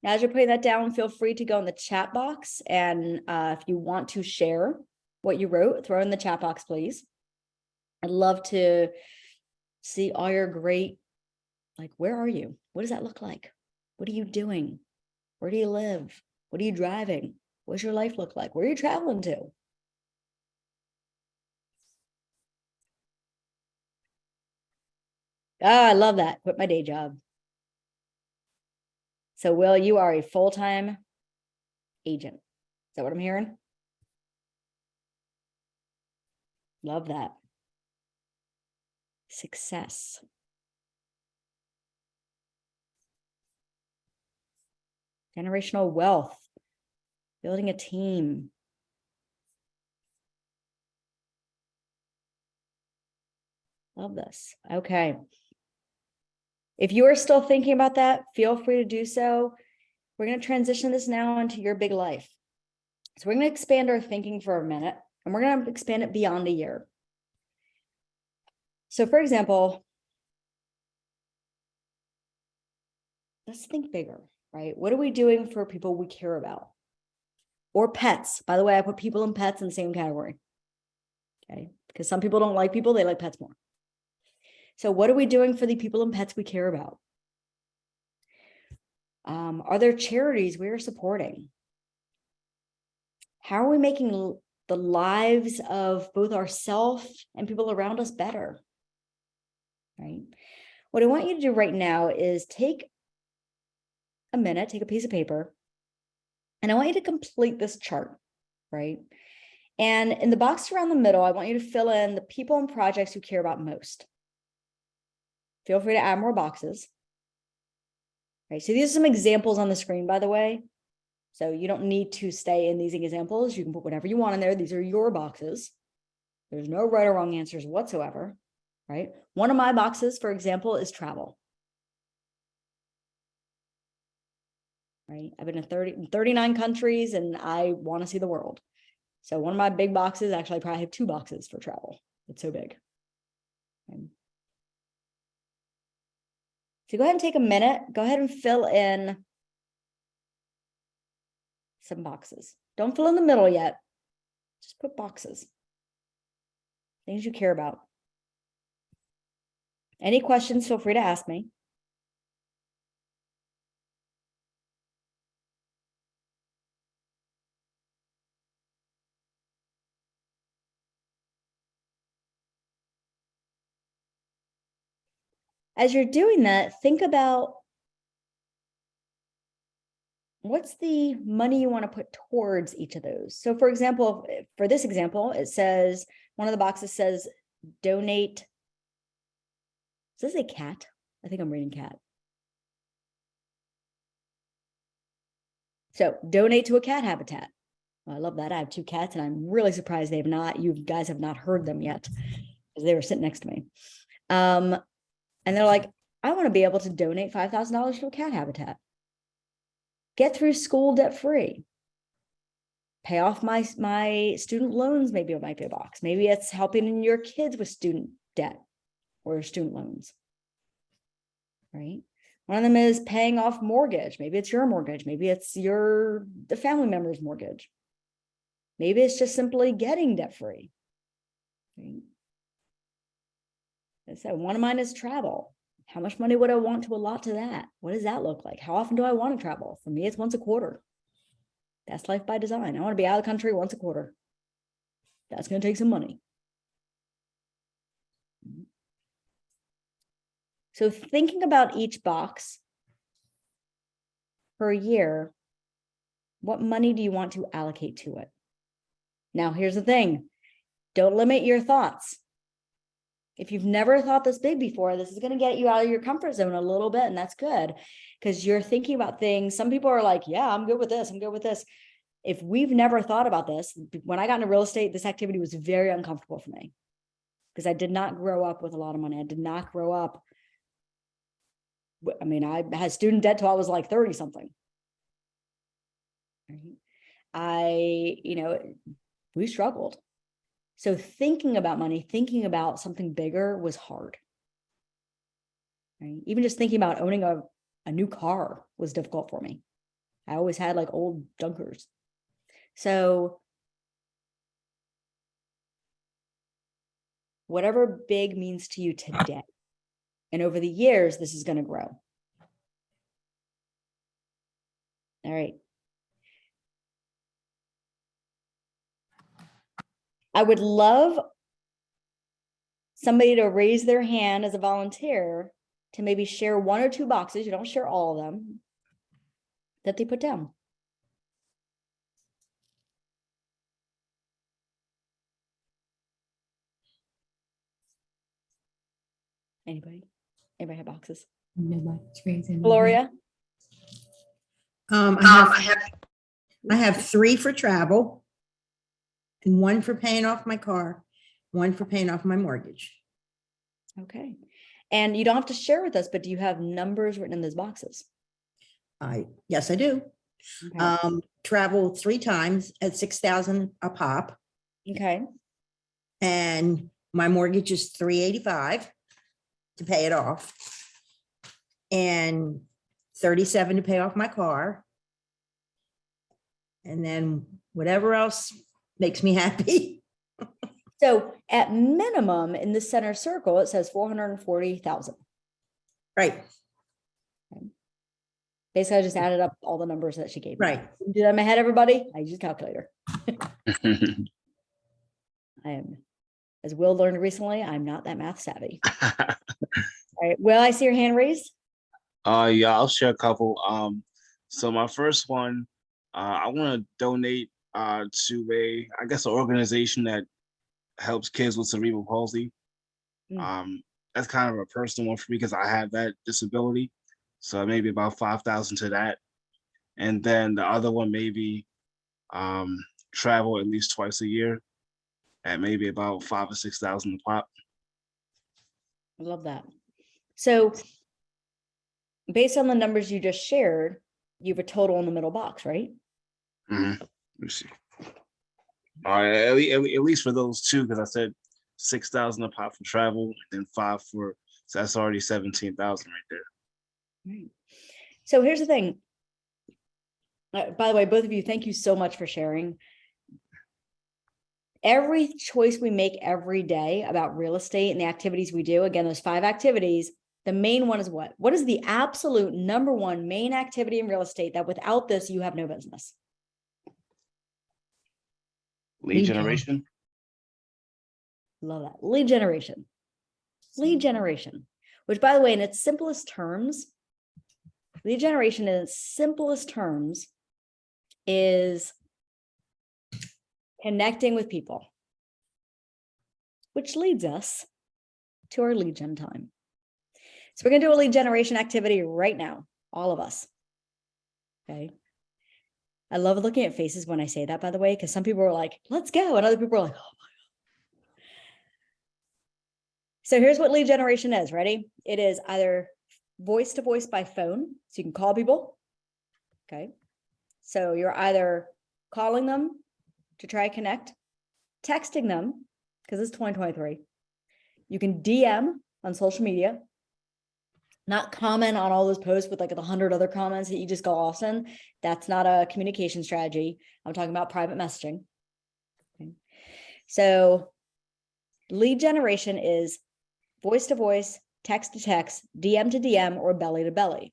Now, as you're putting that down, feel free to go in the chat box. And if you want to share what you wrote, throw it in the chat box, please. I'd love to see all your great, like, where are you? What does that look like? What are you doing? Where do you live? What are you driving? What does your life look like? Where are you traveling to? Ah, I love that. Quit my day job. So, Will, you are a full-time agent. Is that what I'm hearing? Love that. Success. Generational wealth. Building a team. Love this. Okay. If you are still thinking about that, feel free to do so. We're going to transition this now into your big life. So we're going to expand our thinking for a minute, and we're going to expand it beyond a year. So for example, let's think bigger, right? What are we doing for people we care about? Or pets. By the way, I put people and pets in the same category. Okay, because some people don't like people, they like pets more. So what are we doing for the people and pets we care about? Are there charities we are supporting? How are we making the lives of both ourselves and people around us better? Right? What I want you to do right now is take a minute, take a piece of paper, and I want you to complete this chart, right? And in the box around the middle, I want you to fill in the people and projects you care about most. Feel free to add more boxes. Right, so these are some examples on the screen, by the way. So you don't need to stay in these examples. You can put whatever you want in there. These are your boxes. There's no right or wrong answers whatsoever, right? One of my boxes, for example, is travel. Right, I've been in 39 countries and I want to see the world. So one of my big boxes, actually I probably have 2 boxes for travel. It's so big. Okay. So go ahead and take a minute, go ahead and fill in some boxes. Don't fill in the middle yet, just put boxes. things you care about. Any questions, feel free to ask me. As you're doing that, think about what's the money you want to put towards each of those. So for example, for this example, it says, one of the boxes says donate. Does this say cat? I think I'm reading cat. So donate to a cat habitat. Well, I love that. I have 2 cats and I'm really surprised you guys have not heard them yet because they were sitting next to me. And they're like, I want to be able to donate $5,000 to a cat habitat. Get through school debt free. Pay off my student loans. Maybe it might be a box. Maybe it's helping your kids with student debt or student loans. Right? One of them is paying off mortgage. Maybe it's your mortgage. Maybe it's the family member's mortgage. Maybe it's just simply getting debt free. Right? So one of mine is travel. How much money would I want to allot to that? What does that look like? How often do I want to travel? For me, it's once a quarter. That's life by design. I want to be out of the country once a quarter. That's going to take some money. So thinking about each box per year, what money do you want to allocate to it? Now, here's the thing. Don't limit your thoughts. If you've never thought this big before, this is going to get you out of your comfort zone a little bit, and that's good because you're thinking about things. Some people are like, yeah, I'm good with this. I'm good with this. If we've never thought about this, when I got into real estate, this activity was very uncomfortable for me because I did not grow up with a lot of money. I did not grow up. I mean, I had student debt till I was like 30 something. We struggled. So thinking about money, thinking about something bigger was hard. Right? Even just thinking about owning a new car was difficult for me. I always had like old junkers. So whatever big means to you today, and over the years, this is going to grow. All right. I would love somebody to raise their hand as a volunteer to maybe share 1 or 2 boxes. You don't share all of them that they put down. Anybody? Anybody have boxes? Nobody's raising. Gloria? I have 3 for travel and 1 for paying off my car, 1 for paying off my mortgage. Okay. And you don't have to share with us, but do you have numbers written in those boxes? Yes, I do. Okay. Travel 3 times at $6,000 a pop, Okay. and my mortgage is $385 to pay it off, and $37 to pay off my car, and then whatever else makes me happy. So at minimum in the center circle, it says 440,000. Right, Basically, I just added up all the numbers that she gave me. right. Do that in my head, everybody. I use a calculator. I am, as Will learned recently, I'm not that math savvy. All right. Will, I see your hand raised. Yeah, I'll share a couple. So my first one, I want to donate to I guess an organization that helps kids with cerebral palsy. That's kind of a personal one for me because I have that disability. So maybe about 5,000 to that. And then the other one, maybe travel at least twice a year at maybe about 5,000 or 6,000 a pop. I love that. So based on the numbers you just shared, you have a total in the middle box, right? Let me see. All right, at least for those 2, because I said 6,000 a pop for travel, and then 5 for, so that's already 17,000 right there. Right. So here's the thing. By the way, both of you, thank you so much for sharing. every choice we make every day about real estate and the activities we do, again, those 5 activities, the main one is what? What is the absolute number one main activity in real estate that without this, you have no business? Lead Lead gen. generation. Love that. Lead generation. Lead generation, which by the way, in its simplest terms, lead generation in its simplest terms is connecting with people, which leads us to our lead gen time. So we're going to do a lead generation activity right now, all of us. Okay. I love looking at faces when I say that, by the way, because some people are like, let's go. And other people are like, oh my God. So here's what lead generation is. Ready? It is either voice to voice by phone. So you can call people. Okay. So you're either calling them to try to connect, texting them, because it's 2023. You can DM on social media, not comment on all those posts with like 100 other comments that you just go off in. That's not a communication strategy. I'm talking about private messaging. Okay. So lead generation is voice to voice, text to text, DM to DM, or belly to belly.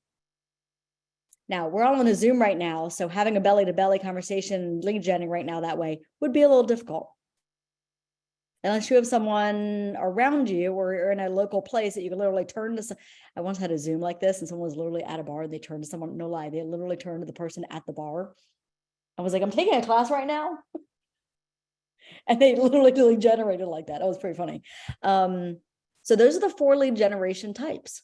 Now we're all on a Zoom right now, so having a belly to belly conversation, lead genning right now that way would be a little difficult. Unless you have someone around you or you're in a local place that you can literally turn to. I once had a Zoom like this and someone was literally at a bar and they turned to someone, no lie, they literally turned to the person at the bar. I was like, I'm taking a class right now. And they literally generated like that. It was pretty funny. So those are the 4 lead generation types,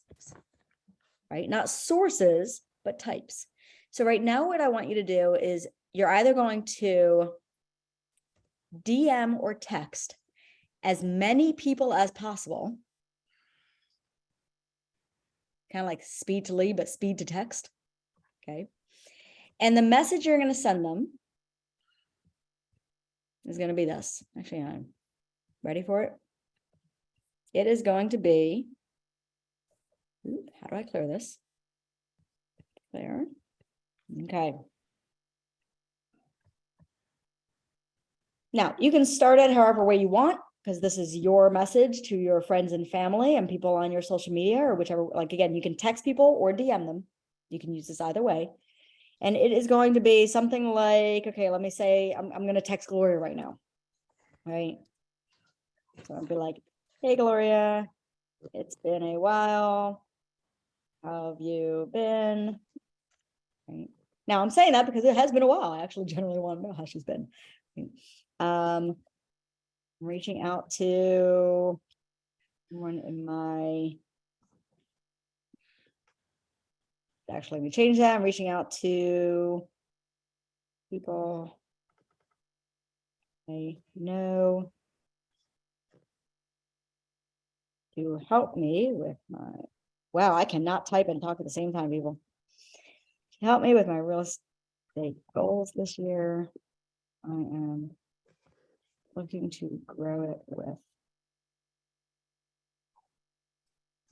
right? Not sources, but types. So right now, what I want you to do is you're either going to DM or text as many people as possible, kind of like speed to lead, but speed to text. Okay. And the message you're going to send them is going to be this. Actually, I'm ready for it. It is going to be, how do I clear this? There. Okay. Now you can start it however way you want, because this is your message to your friends and family and people on your social media or whichever. Like, again, you can text people or DM them. You can use this either way. And it is going to be something like, okay, let me say, I'm going to text Gloria right now. Right. So I'll be like, hey, Gloria, it's been a while. How have you been? Right. Now I'm saying that because it has been a while. I actually generally want to know how she's been. Right. I'm reaching out to someone in my, actually, let me change that. I'm reaching out to people I know to help me with my, wow, I cannot type and talk at the same time, people. To help me with my real estate goals this year. I am looking to grow it with.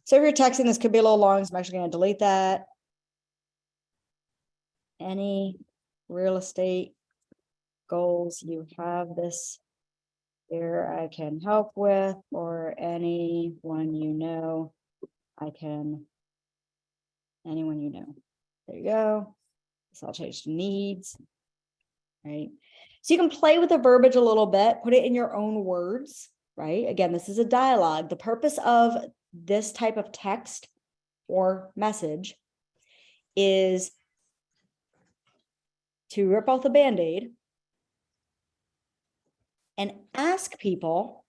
So if you're texting, this could be a little long, so I'm actually going to delete that. Any real estate goals you have this year I can help with, or anyone you know anyone you know. There you go. So I'll change to needs, right? So you can play with the verbiage a little bit, put it in your own words, right? Again, this is a dialogue. The purpose of this type of text or message is to rip off the Band-Aid and ask people,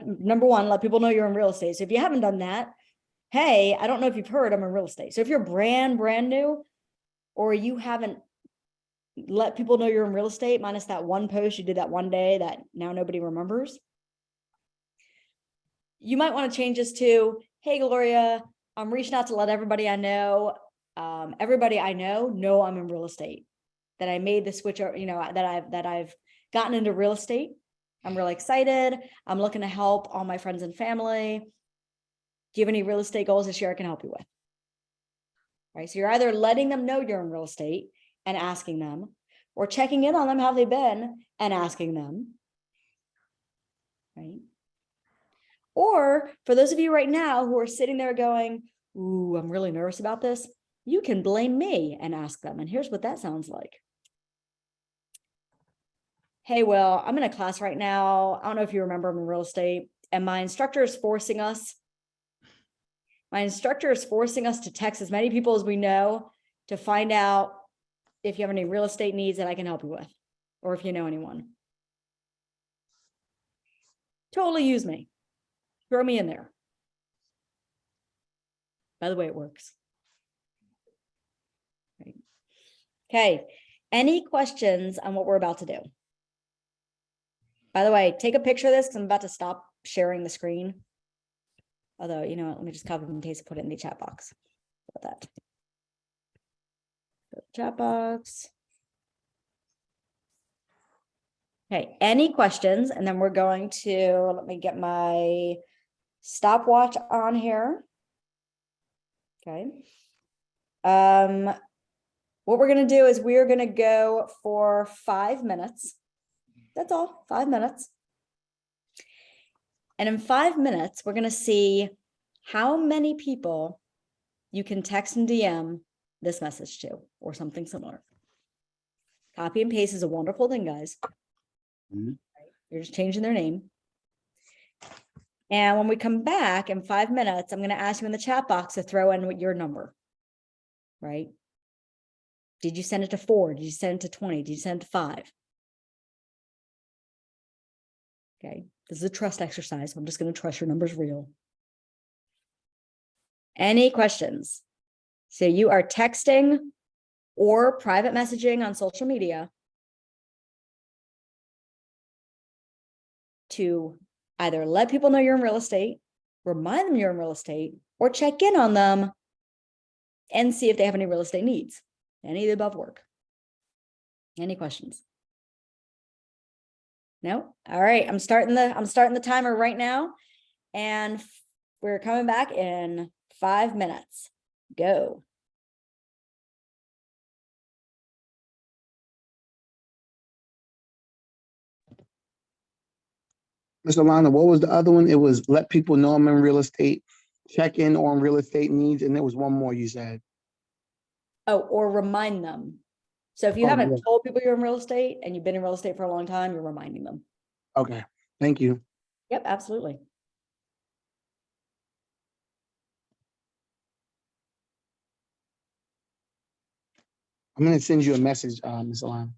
number one, let people know you're in real estate. So if you haven't done that, hey, I don't know if you've heard, I'm in real estate. So if you're brand new, or you haven't let people know you're in real estate, minus that one post you did that one day that now nobody remembers, you might want to change this to, hey, Gloria, I'm reaching out to let everybody I know, I'm in real estate, that I made the switch, that I've gotten into real estate. I'm really excited. I'm looking to help all my friends and family. Do you have any real estate goals this year I can help you with? Right. So you're either letting them know you're in real estate and asking them, or checking in on them, how they've been, and asking them. right? Or for those of you right now who are sitting there going, ooh, I'm really nervous about this, you can blame me and ask them. And here's what that sounds like. Hey, Will, I'm in a class right now. I don't know if you remember, I'm in real estate, and my instructor is forcing us to text as many people as we know to find out if you have any real estate needs that I can help you with, or if you know anyone. Totally use me. Throw me in there. By the way, it works. Right. Okay. Any questions on what we're about to do? By the way, take a picture of this because I'm about to stop sharing the screen. Although, you know what, let me just copy and paste and put it in the chat box. How about that? Chat box. Okay, any questions? And then we're going to, let me get my stopwatch on here. Okay. What we're going to do is we're going to go for 5 minutes. That's all, 5 minutes. And in 5 minutes, we're going to see how many people you can text and DM this message to, or something similar. Copy and paste is a wonderful thing, guys. Mhm. You're just changing their name. And when we come back in 5 minutes, I'm going to ask you in the chat box to throw in your number, right? Did you send it to 4? Did you send it to 20? Did you send it to 5? Okay, this is a trust exercise. I'm just going to trust your number's real. Any questions? So you are texting or private messaging on social media to either let people know you're in real estate, remind them you're in real estate, or check in on them and see if they have any real estate needs. Any of the above work. Any questions? No? All right, I'm starting the timer right now, and we're coming back in 5 minutes. Go. Ms. Alana, what was the other one? It was let people know I'm in real estate, check in on real estate needs, and there was one more you said. Oh, or remind them. So if you Oh, haven't yeah. told people you're in real estate and you've been in real estate for a long time, you're reminding them. Okay, thank you. Yep, absolutely. I'm gonna send you a message, Ms. Alana.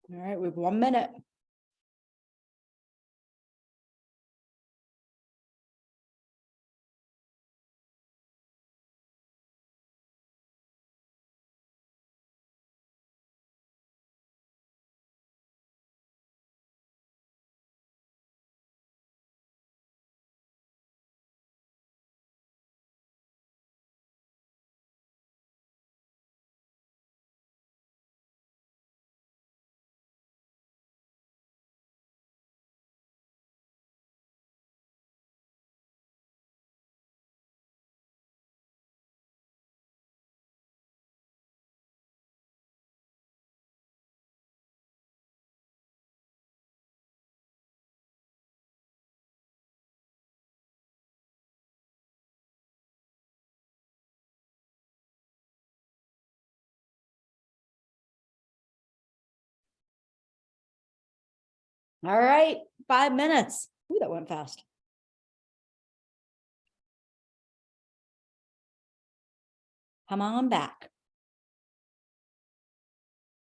All right, we have 1 minute. All right, 5 minutes. Ooh, that went fast. Come on back.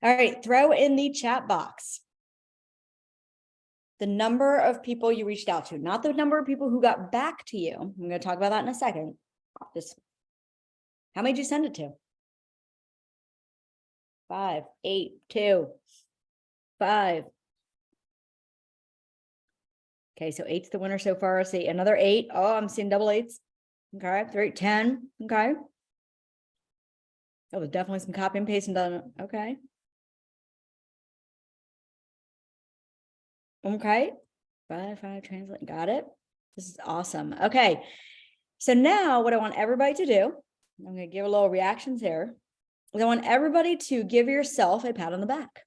All right, throw in the chat box the number of people you reached out to, not the number of people who got back to you. I'm going to talk about that in a second. Just how many did you send it to? 5, 8, 2, 5. Okay, so 8's the winner so far. I see another 8. Oh, I'm seeing double 8s. Okay, 3, 10. Okay. That was definitely some copy and pasting done. Okay. Okay. 5, translate. Got it. This is awesome. Okay. So now what I want everybody to do, I'm going to give a little reactions here. I want everybody to give yourself a pat on the back.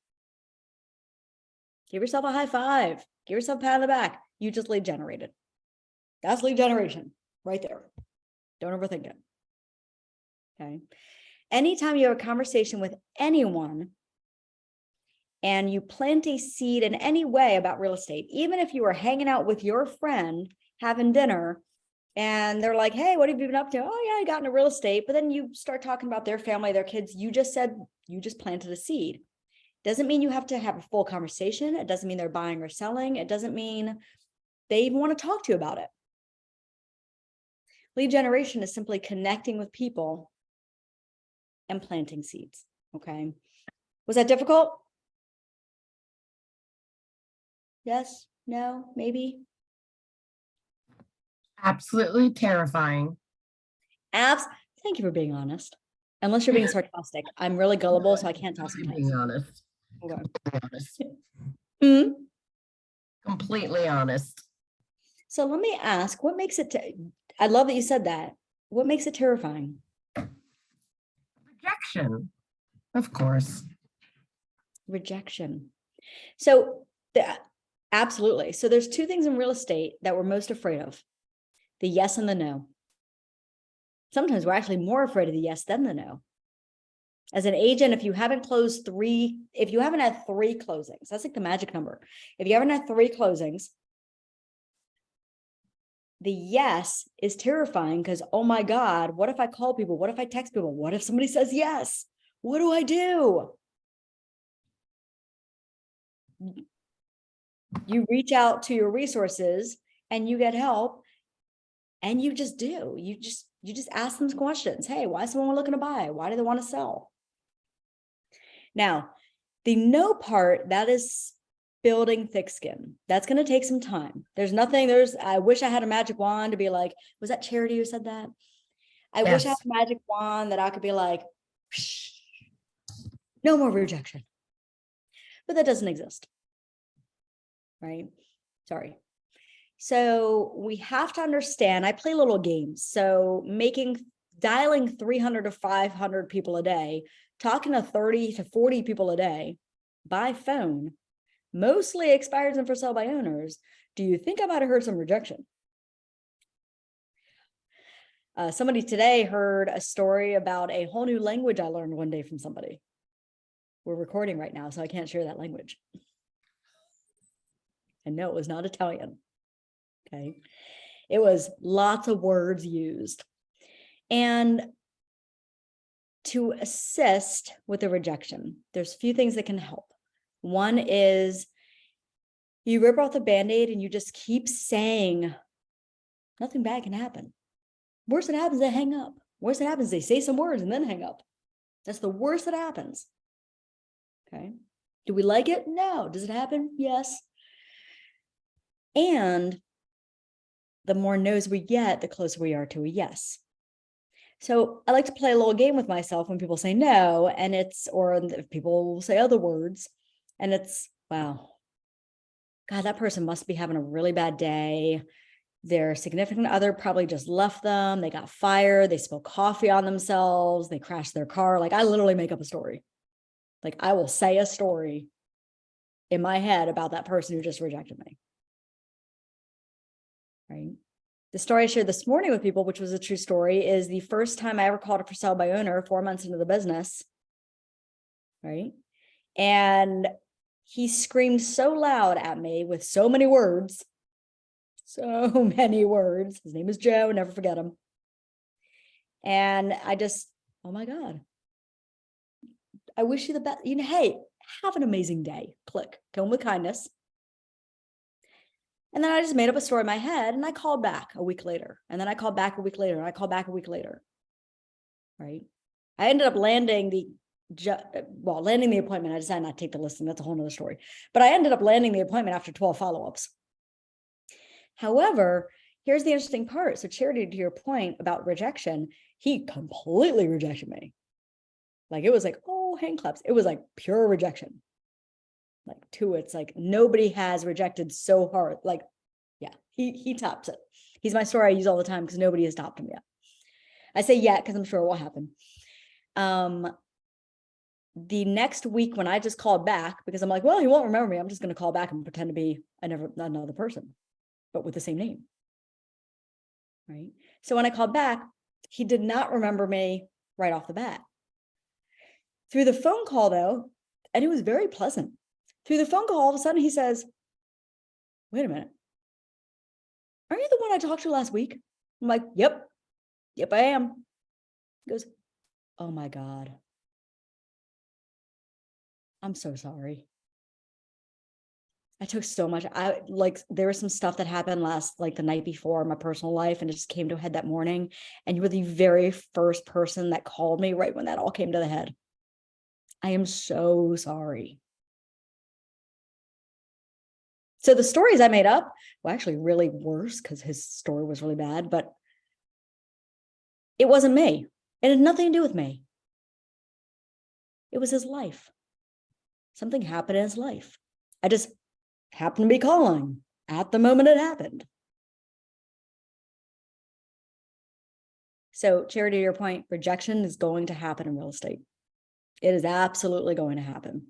Give yourself a high five. Give yourself a pat on the back. You just lead generated. That's lead generation right there. Don't overthink it. Okay. Anytime you have a conversation with anyone and you plant a seed in any way about real estate, even if you were hanging out with your friend having dinner and they're like, hey, what have you been up to? Oh yeah, I got into real estate. But then you start talking about their family, their kids. You just said, you just planted a seed. Doesn't mean you have to have a full conversation. It doesn't mean they're buying or selling. It doesn't mean they even want to talk to you about it. Lead generation is simply connecting with people and planting seeds. Okay. Was that difficult? Yes, no, maybe. Absolutely terrifying. Thank you for being honest. Unless you're being sarcastic. I'm really gullible, so I can't tell Completely sometimes. being honest. Okay. Honest. Hmm? Completely honest. So let me ask, what makes it, I love that you said that. What makes it terrifying? Rejection. Of course. Rejection. So absolutely. So there's 2 things in real estate that we're most afraid of. The yes and the no. Sometimes we're actually more afraid of the yes than the no. As an agent, if you haven't had 3 closings, that's like the magic number. If you haven't had 3 closings, the yes is terrifying because, oh my God, what if I call people? What if I text people? What if somebody says yes? What do I do? You reach out to your resources and you get help and you just do. You just ask them questions. Hey, why is someone looking to buy? Why do they want to sell? Now, the no part, that is building thick skin. That's going to take some time. I wish I had a magic wand to be like, was that Charity who said that? I wish I had Yes. a magic wand that I could be like, psh, no more rejection. But that doesn't exist. Right? Sorry. So we have to understand, I play little games. So dialing 300 to 500 people a day, talking to 30 to 40 people a day by phone, mostly expireds and for sale by owners. Do you think I might have heard some rejection? Somebody today heard a story about a whole new language I learned one day from somebody. We're recording right now, so I can't share that language. And no, it was not Italian. Okay. It was lots of words used. And to assist with the rejection, there's a few things that can help. One is you rip off the Band-Aid and you just keep saying nothing bad can happen. Worst that happens, they hang up. Worst that happens, they say some words and then hang up. That's the worst that happens. Okay. Do we like it? No. Does it happen? Yes. And the more no's we get, the closer we are to a yes. So I like to play a little game with myself when people say no, and it's, or if people say other words, and it's, wow, God, that person must be having a really bad day. Their significant other probably just left them. They got fired. They spilled coffee on themselves. They crashed their car. Like, I literally make up a story. Like, I will say a story in my head about that person who just rejected me. Right. The story I shared this morning with people, which was a true story, is the first time I ever called for sale by owner 4 months into the business. Right. And he screamed so loud at me with so many words. So many words. His name is Joe. Never forget him. And I just, oh my God. I wish you the best. You know, hey, have an amazing day. Click. Tone with kindness. And then I just made up a story in my head and I called back a week later. And then I called back a week later. And I called back a week later. Right. I ended up landing the appointment. I decided not to take the listing. That's a whole nother story. But I ended up landing the appointment after 12 follow-ups. However, here's the interesting part. So Charity, to your point about rejection, he completely rejected me. Like, it was like, oh, hand claps. It was like pure rejection. Like, it's like nobody has rejected so hard. Like, yeah, he tops it. He's my story I use all the time because nobody has topped him yet. I say yet because I'm sure it will happen. The next week when I just called back, because I'm like, well, he won't remember me. I'm just going to call back and pretend to be another person, but with the same name. Right. So when I called back, he did not remember me right off the bat. Through the phone call, though, and it was very pleasant. Through the phone call, all of a sudden he says, wait a minute. Aren't you the one I talked to last week? I'm like, yep, I am. He goes, oh my God. I'm so sorry. I took so much. There was some stuff that happened the night before in my personal life, and it just came to a head that morning. And you were the very first person that called me right when that all came to the head. I am so sorry. So the stories I made up were actually really worse because his story was really bad, but it wasn't me. It had nothing to do with me. It was his life. Something happened in his life. I just happened to be calling at the moment it happened. So, Charity, to your point, rejection is going to happen in real estate. It is absolutely going to happen.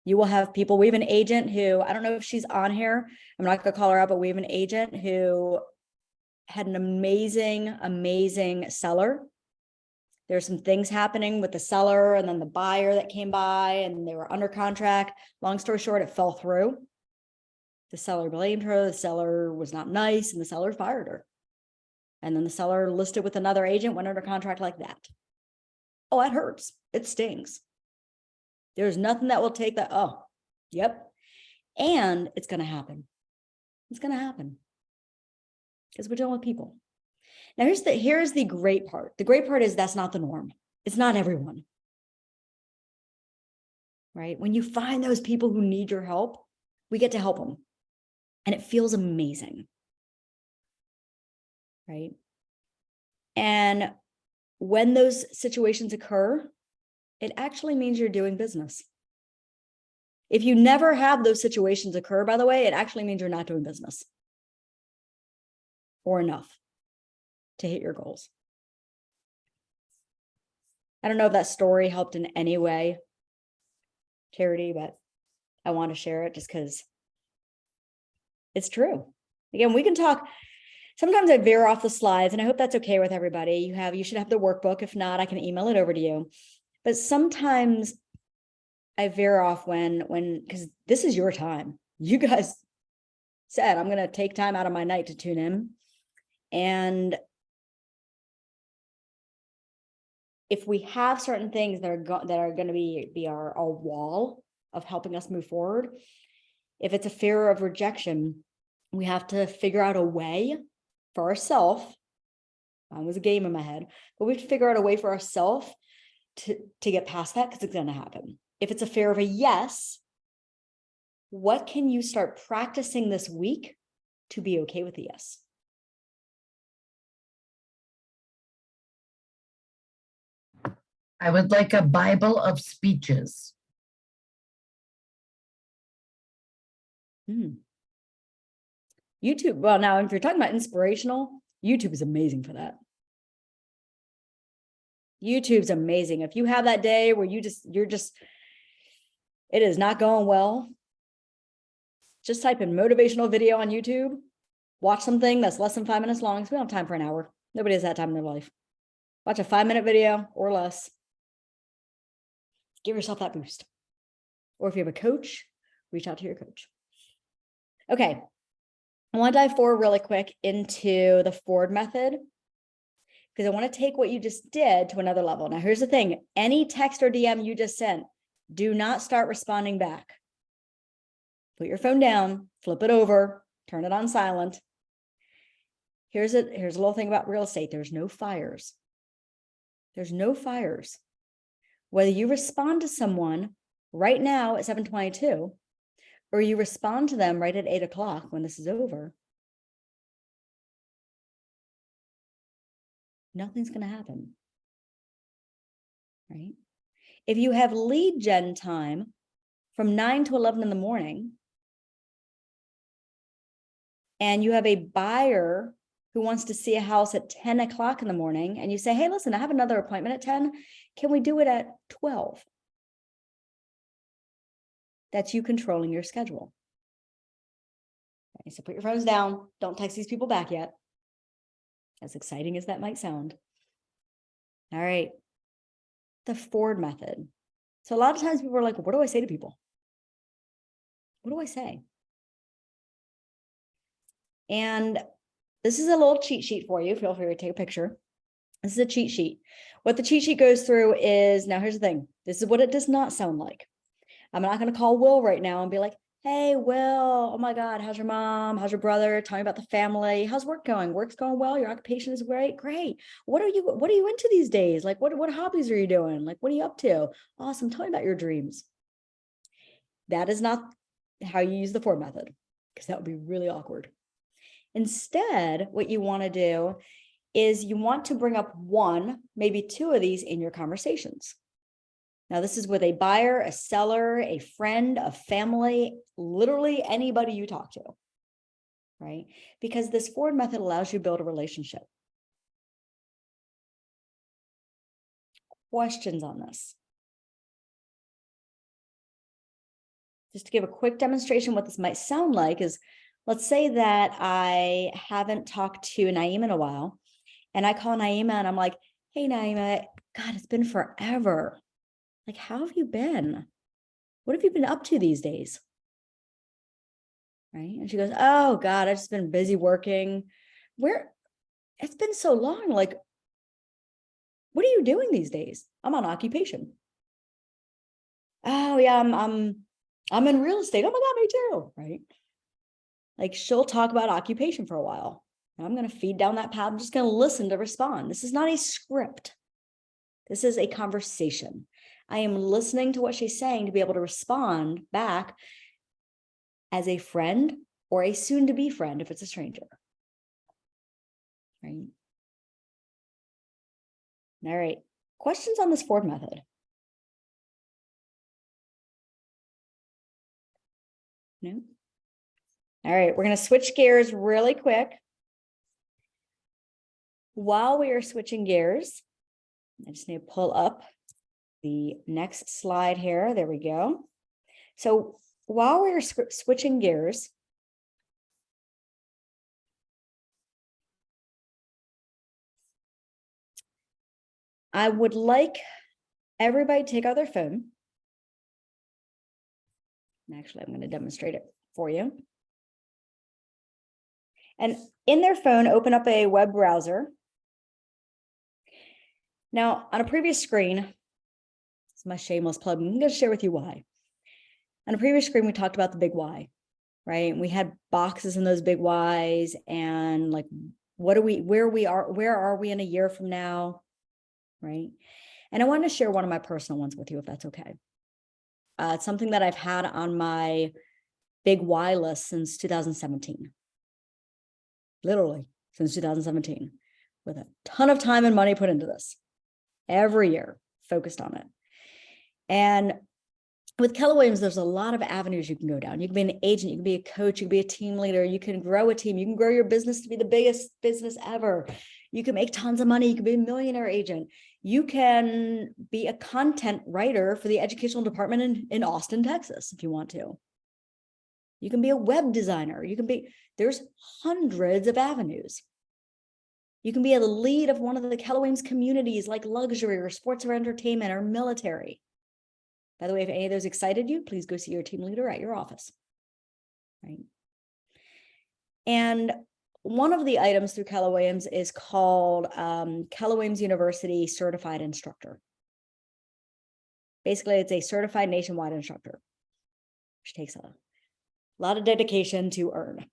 You will have people. We have an agent who, I don't know if she's on here. I'm not going to call her out, but we have an agent who had an amazing seller. There's some things happening with the seller and then the buyer that came by and they were under contract. Long story short, it fell through. The seller blamed her. The seller was not nice and the seller fired her. And then the seller listed with another agent, went under contract like that. Oh, it hurts. It stings. There's nothing that will take that. Oh, yep. And it's going to happen. It's going to happen. Because we're dealing with people. Now, here's the great part. The great part is that's not the norm. It's not everyone. Right? When you find those people who need your help, we get to help them. And it feels amazing. Right? And when those situations occur, it actually means you're doing business. If you never have those situations occur, by the way, it actually means you're not doing business or enough to hit your goals. I don't know if that story helped in any way, Charity, but I want to share it just because it's true. Again, we can talk. Sometimes I veer off the slides, and I hope that's okay with everybody. You should have the workbook. If not, I can email it over to you. But sometimes I veer off because this is your time. You guys said, I'm going to take time out of my night to tune in. And if we have certain things that are going to be our wall of helping us move forward. If it's a fear of rejection, we have to figure out a way for ourselves. Mine was a game in my head, but we have to figure out a way for ourselves to get past that, because it's going to happen. If it's a fear of a yes, what can you start practicing this week to be okay with the yes? I would like a Bible of speeches. YouTube. Well, now, if you're talking about inspirational, YouTube is amazing for that. YouTube's amazing. If you have that day where it is not going well, just type in motivational video on YouTube, watch something that's less than 5 minutes long, because we don't have time for an hour. Nobody has that time in their life. Watch a 5-minute video or less. Give yourself that boost. Or if you have a coach, reach out to your coach. Okay. I want to dive forward really quick into the Ford method, because I want to take what you just did to another level. Now, here's the thing. Any text or DM you just sent, do not start responding back. Put your phone down, flip it over, turn it on silent. Here's a little thing about real estate. There's no fires. There's no fires. Whether you respond to someone right now at 7:22, or you respond to them right at 8 o'clock when this is over, nothing's going to happen, right? If you have lead gen time from 9 to 11 in the morning, and you have a buyer who wants to see a house at 10 o'clock in the morning, and you say, hey, listen, I have another appointment at 10. Can we do it at 12? That's you controlling your schedule. Okay, so put your phones down. Don't text these people back yet. As exciting as that might sound. All right. The Ford method. So a lot of times people are like, what do I say to people? What do I say? And this is a little cheat sheet for you. Feel free to take a picture. This is a cheat sheet. What the cheat sheet goes through is, now here's the thing. This is what it does not sound like. I'm not going to call Will right now and be like, hey, Will, oh my God, how's your mom? How's your brother? Tell me about the family. How's work going? Work's going well. Your occupation is great. Great. What are you into these days? Like, what hobbies are you doing? Like, what are you up to? Awesome. Tell me about your dreams. That is not how you use the Ford method, because that would be really awkward. Instead, what you want to do is you want to bring up one, maybe two of these in your conversations. Now, this is with a buyer, a seller, a friend, a family, literally anybody you talk to, right? Because this Ford method allows you to build a relationship. Questions on this? Just to give a quick demonstration, what this might sound like is, let's say that I haven't talked to Naima in a while, and I call Naima and I'm like, hey, Naima, God, it's been forever. Like, how have you been? What have you been up to these days? Right? And she goes, oh God, I've just been busy working. It's been so long. Like, what are you doing these days? I'm on occupation. Oh yeah, I'm in real estate. Oh my God, me too. Right? Like, she'll talk about occupation for a while. And I'm going to feed down that path. I'm just going to listen to respond. This is not a script. This is a conversation. I am listening to what she's saying to be able to respond back as a friend or a soon-to-be friend if it's a stranger. Right? All right. Questions on this Ford method? No? All right, we're going to switch gears really quick. While we are switching gears, I just need to pull up the next slide here. There we go. So while we're switching gears, I would like everybody to take out their phone. And actually, I'm going to demonstrate it for you. And in their phone, open up a web browser. Now, on a previous screen, it's my shameless plug. I'm going to share with you why. On a previous screen, we talked about the big why, right? And we had boxes in those big whys and like, where are we in a year from now, right? And I want to share one of my personal ones with you, if that's okay. It's something that I've had on my big why list since 2017. Literally since 2017, with a ton of time and money put into this every year, focused on it. And with Keller Williams, there's a lot of avenues you can go down. You can be an agent, you can be a coach, you can be a team leader, you can grow a team, you can grow your business to be the biggest business ever. You can make tons of money, you can be a millionaire agent. You can be a content writer for the educational department in Austin, Texas, if you want to. You can be a web designer, there's hundreds of avenues. You can be a lead of one of the Keller Williams communities like luxury or sports or entertainment or military. By the way, if any of those excited you, please go see your team leader at your office. Right. And one of the items through Keller Williams is called Keller Williams University Certified Instructor. Basically, it's a certified nationwide instructor, which takes a lot of dedication to earn.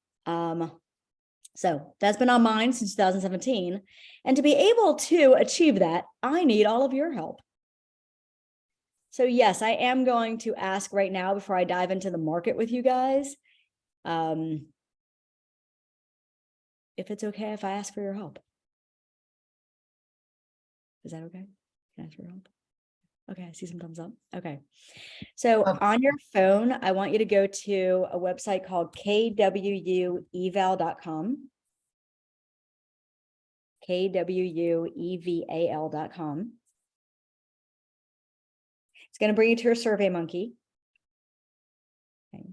So that's been on mine since 2017. And to be able to achieve that, I need all of your help. So yes, I am going to ask right now before I dive into the market with you guys, if it's okay if I ask for your help. Is that okay? Can I ask for your help? Okay, I see some thumbs up. Okay. So on your phone, I want you to go to a website called kwueval.com. kwueval.com. It's going to bring you to your Survey Monkey. Okay.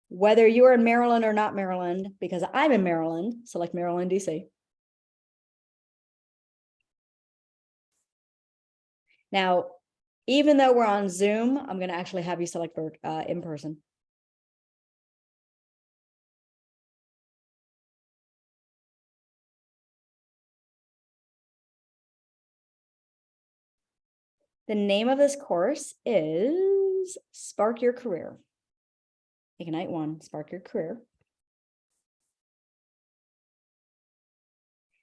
Whether you're in Maryland or not Maryland, because I'm in Maryland, select Maryland, DC. Now, even though we're on Zoom, I'm going to actually have you select in person. The name of this course is Spark Your Career. Ignite One, Spark Your Career.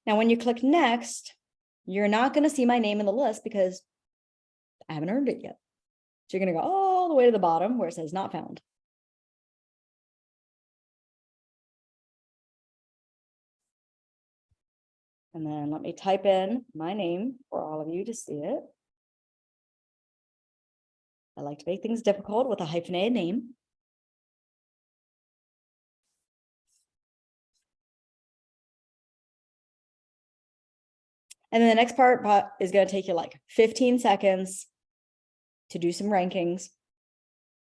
Now, when you click next, you're not going to see my name in the list because I haven't earned it yet. So you're going to go all the way to the bottom where it says not found. And then let me type in my name for all of you to see it. I like to make things difficult with a hyphenated name. And then the next part is going to take you like 15 seconds to do some rankings.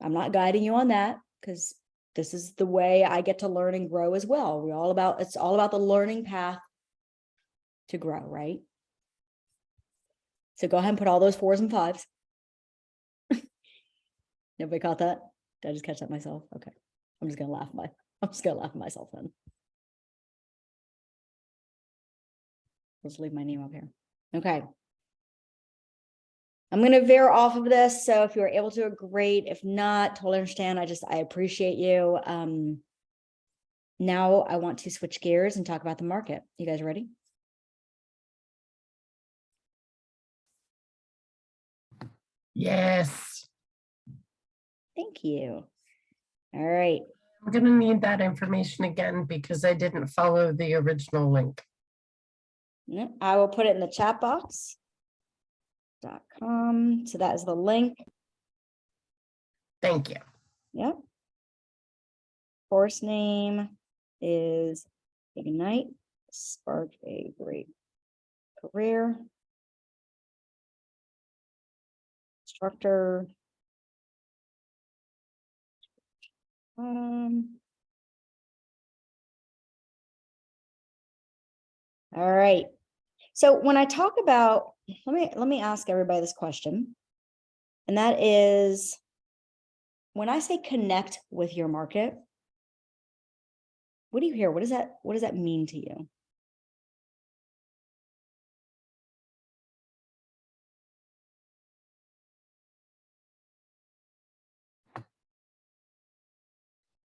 I'm not guiding you on that because this is the way I get to learn and grow as well. It's all about the learning path to grow, right? So go ahead and put all those 4s and 5s. Nobody caught that? Did I just catch that myself? Okay. I'm just gonna laugh at myself then. Let's leave my name up here. Okay. I'm going to veer off of this. So if you're able to, great. If not, totally understand. I appreciate you. Now I want to switch gears and talk about the market. You guys ready? Yes. Thank you. All right. I'm gonna need that information again because I didn't follow the original link. I will put it in the chat box. .com. So that is the link. Thank you. Yep. Course name is Ignite, Spark a Great Career. Instructor. All right. So when I talk about, let me ask everybody this question. And that is, when I say connect with your market, what do you hear? What does that mean to you?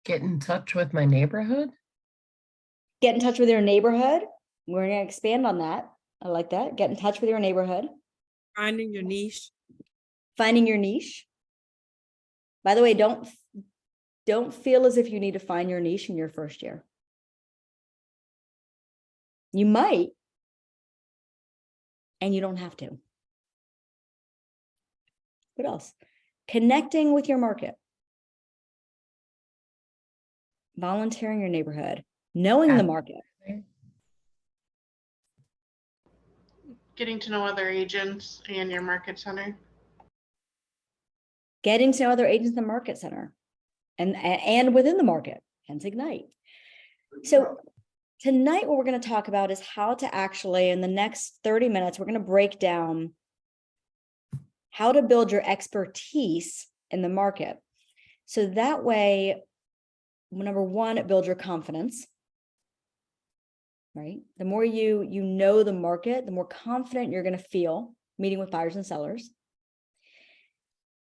Get in touch with my neighborhood? Get in touch with your neighborhood. We're gonna expand on that. I like that. Get in touch with your neighborhood. Finding your niche. Finding your niche. By the way, don't feel as if you need to find your niche in your first year. You might, and you don't have to. What else? Connecting with your market. Volunteering your neighborhood. Knowing the market. Getting to know other agents and your market center. Getting to know other agents in the market center and within the market, hence Ignite. So tonight, what we're going to talk about is how to actually, in the next 30 minutes, we're going to break down how to build your expertise in the market. So that way, number one, it builds your confidence, right? The more you know the market, the more confident you're going to feel meeting with buyers and sellers.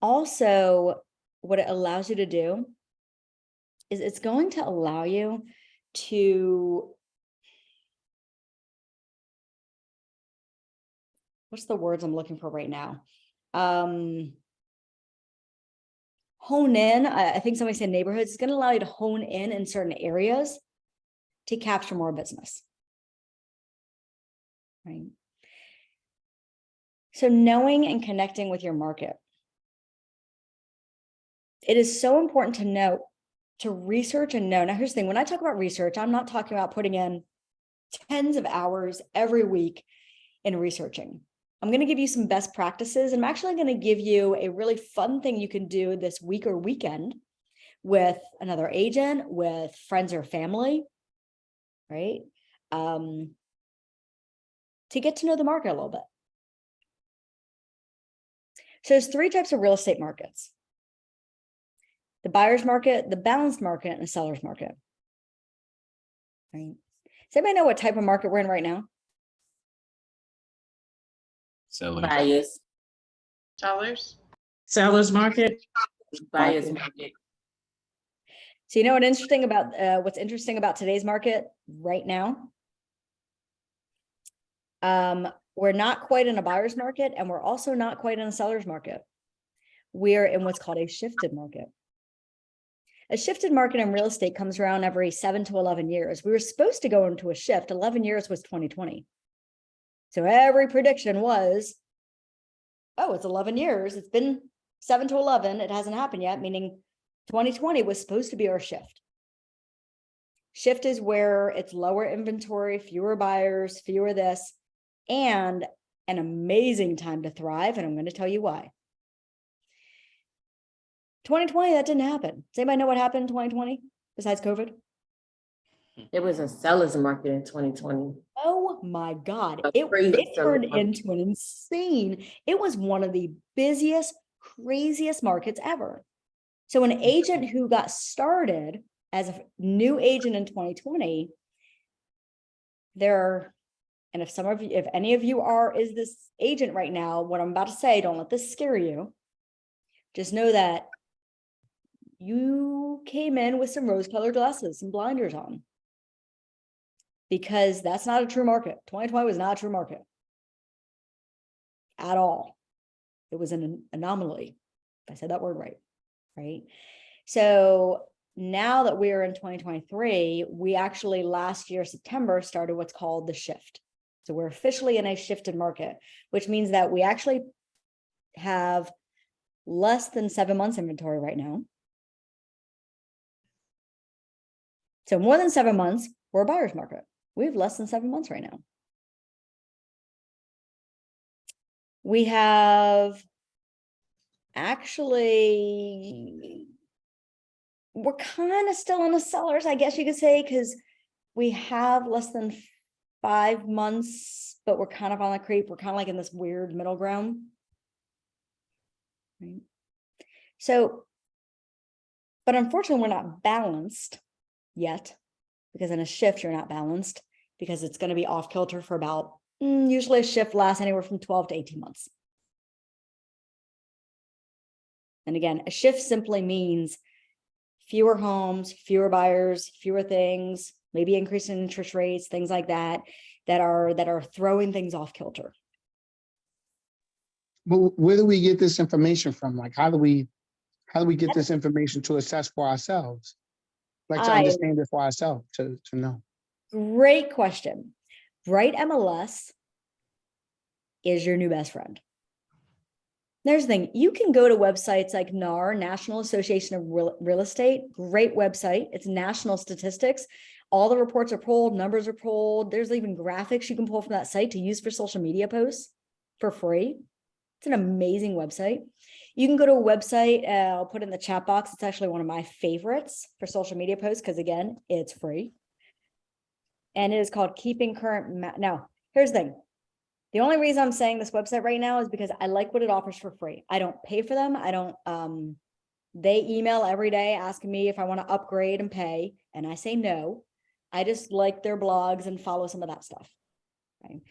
Also, what it allows you to do is it's going to allow you to, what's the words I'm looking for right now? Hone in. I think somebody said neighborhoods. It's going to allow you to hone in certain areas to capture more business. Right. So knowing and connecting with your market. It is so important to know, to research and know. Now, here's the thing. When I talk about research, I'm not talking about putting in tens of hours every week in researching. I'm going to give you some best practices. And I'm actually going to give you a really fun thing you can do this week or weekend with another agent, with friends or family, right? To get to know the market a little bit. So there's three types of real estate markets. The buyer's market, the balanced market, and the seller's market. Right? Does anybody know what type of market we're in right now? So Buyers. Sellers. Seller's market. Buyers market. So you know what's interesting about today's market right now? We're not quite in a buyer's market, and we're also not quite in a seller's market. We're in what's called a shifted market. A shifted market in real estate comes around every 7 to 11 years. We were supposed to go into a shift. 11 years was 2020. So every prediction was, oh, it's 11 years. It's been 7 to 11. It hasn't happened yet, meaning 2020 was supposed to be our shift. Shift is where it's lower inventory, fewer buyers, fewer this, and an amazing time to thrive. And I'm going to tell you why. 2020, that didn't happen. Does anybody know what happened in 2020 besides COVID? It was a seller's market in 2020. Oh my God. A It crazy turned seller's market. into an insane, it was one of the busiest, craziest markets ever. So an agent who got started as a new agent in 2020, and if any of you is this agent right now, what I'm about to say, don't let this scare you. Just know that you came in with some rose-colored glasses, some blinders on, because that's not a true market. 2020 was not a true market at all. It was an anomaly, if I said that word right? So now that we're in 2023, we actually last year, September, started what's called the shift. So we're officially in a shifted market, which means that we actually have less than 7 months inventory right now. So more than 7 months, we're a buyer's market. We have less than 7 months right now. We have actually, we're kind of still in the sellers, I guess you could say, because we have less than 5 months, but we're kind of on the creep. We're kind of like in this weird middle ground. Right? So, but unfortunately, we're not balanced yet, because in a shift, you're not balanced, because it's going to be off kilter for about, usually a shift lasts anywhere from 12 to 18 months. And again, a shift simply means fewer homes, fewer buyers, fewer things, maybe increase in interest rates, things like that, that are throwing things off kilter. But where do we get this information from? Like, how do we get this information to assess for ourselves? Like to I- understand it for ourselves, to know. Great question. Bright MLS is your new best friend. There's the thing, you can go to websites like NAR, National Association of Real Estate, great website. It's national statistics. All the reports are pulled, numbers are pulled. There's even graphics you can pull from that site to use for social media posts for free. It's an amazing website. You can go to a website, I'll put it in the chat box. It's actually one of my favorites for social media posts because again, it's free. And it is called Keeping Current. Now, here's the thing. The only reason I'm saying this website right now is because I like what it offers for free. I don't pay for them. I don't, they email every day asking me if I want to upgrade and pay. And I say no. I just like their blogs and follow some of that stuff. Right?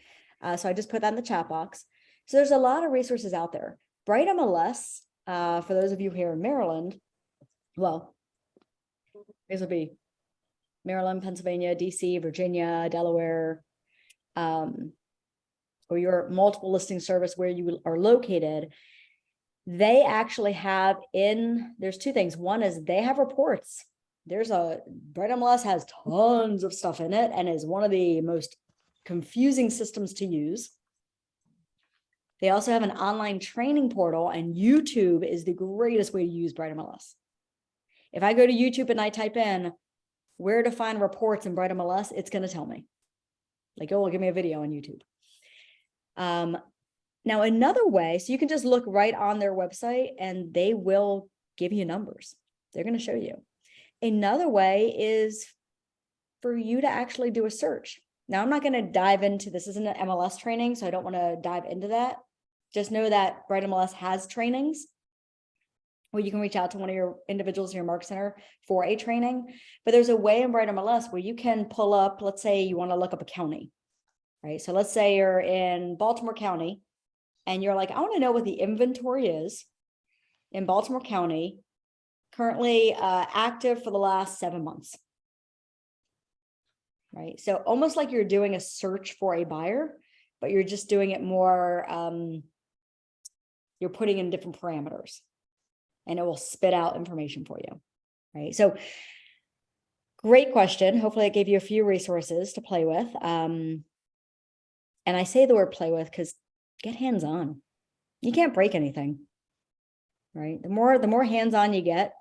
So I just put that in the chat box. So there's a lot of resources out there. Bright MLS, for those of you here in Maryland, well, these will be Maryland, Pennsylvania, DC, Virginia, Delaware, or your multiple listing service where you are located, they actually have there's two things. One is they have reports. Bright MLS has tons of stuff in it and is one of the most confusing systems to use. They also have an online training portal, and YouTube is the greatest way to use Bright MLS. If I go to YouTube and I type in where to find reports in Bright MLS, it's going to tell me. Like, oh, give me a video on YouTube. Now, another way, so you can just look right on their website and they will give you numbers. They're going to show you. Another way is for you to actually do a search. Now, I'm not going to dive into this. Isn't an MLS training, so I don't want to dive into that. Just know that Bright MLS has trainings where you can reach out to one of your individuals in your market center for a training. But there's a way in Bright MLS where you can pull up, let's say you want to look up a county, right? So let's say you're in Baltimore County and you're like, I want to know what the inventory is in Baltimore County, currently active for the last 7 months. Right. So almost like you're doing a search for a buyer, but you're just doing it more, you're putting in different parameters and it will spit out information for you. Right. So great question. Hopefully it gave you a few resources to play with. And I say the word play with because get hands-on. You can't break anything. Right. The more hands-on you get,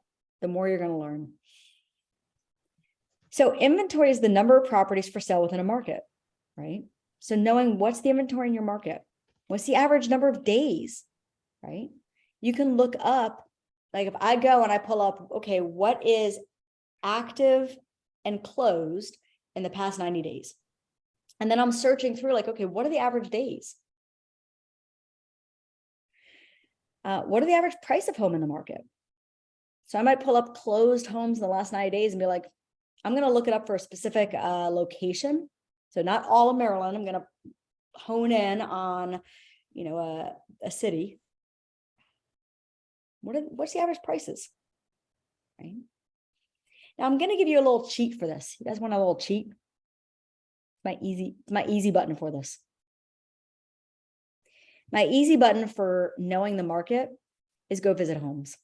the more you're going to learn. So inventory is the number of properties for sale within a market, right? So knowing what's the inventory in your market, what's the average number of days, right? You can look up, like if I go and I pull up, okay, what is active and closed in the past 90 days? And then I'm searching through like, okay, what are the average days? What are the average price of home in the market? So I might pull up closed homes in the last 90 days and be like, I'm going to look it up for a specific location. So not all of Maryland. I'm going to hone in on, a city. What's the average prices? Right. Now I'm going to give you a little cheat for this. You guys want a little cheat? My easy button for this. My easy button for knowing the market is go visit homes.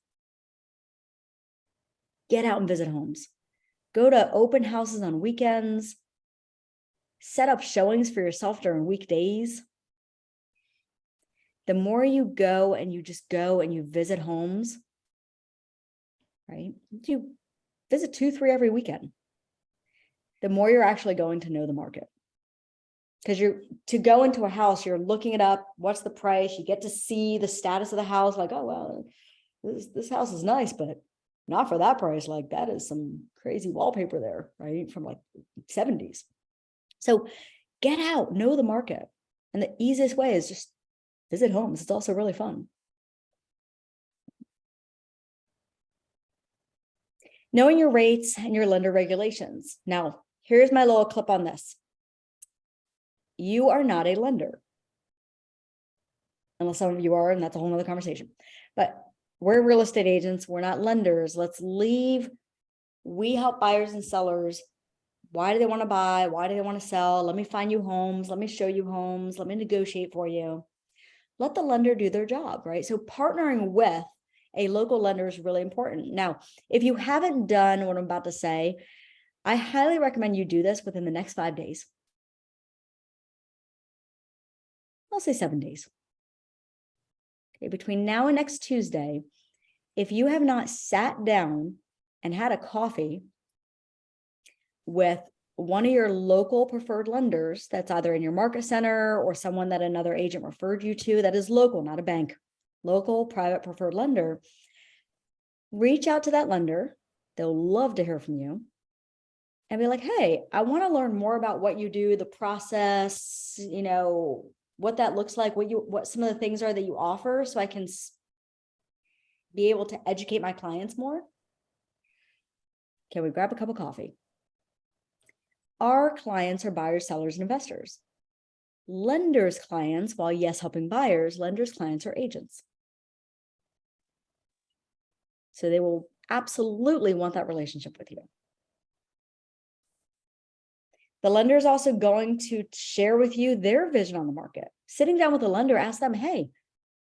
Get out and visit homes. Go to open houses on weekends. Set up showings for yourself during weekdays. The more you go and you just go and you visit homes, right? You visit 2-3 every weekend. The more you're actually going to know the market. Because to go into a house, you're looking it up. What's the price? You get to see the status of the house. Like, oh, well, this house is nice, but not for that price. Like that is some crazy wallpaper there, right? From like 70s. So get out, know the market. And the easiest way is just visit homes. It's also really fun. Knowing your rates and your lender regulations. Now, here's my little clip on this. You are not a lender. Unless some of you are, and that's a whole nother conversation. But we're real estate agents. We're not lenders. Let's leave We help buyers and sellers. Why do they want to buy? Why do they want to sell? Let me find you homes. Let me show you homes. Let me negotiate for you. Let the lender do their job, right? So partnering with a local lender is really important. Now, if you haven't done what I'm about to say, I highly recommend you do this within the next 5 days. I'll say 7 days. Okay, between now and next Tuesday, if you have not sat down and had a coffee with one of your local preferred lenders that's either in your market center or someone that another agent referred you to that is local, not a bank, local private preferred lender, reach out to that lender. They'll love to hear from you and be like, hey, I want to learn more about what you do, the process, you know, what that looks like, what some of the things are that you offer, so I can be able to educate my clients more. Can we grab a cup of coffee? Our clients are buyers, sellers, and investors. Lenders' clients, while yes, helping buyers, lenders' clients are agents. So they will absolutely want that relationship with you. The lender is also going to share with you their vision on the market. Sitting down with the lender, ask them, hey,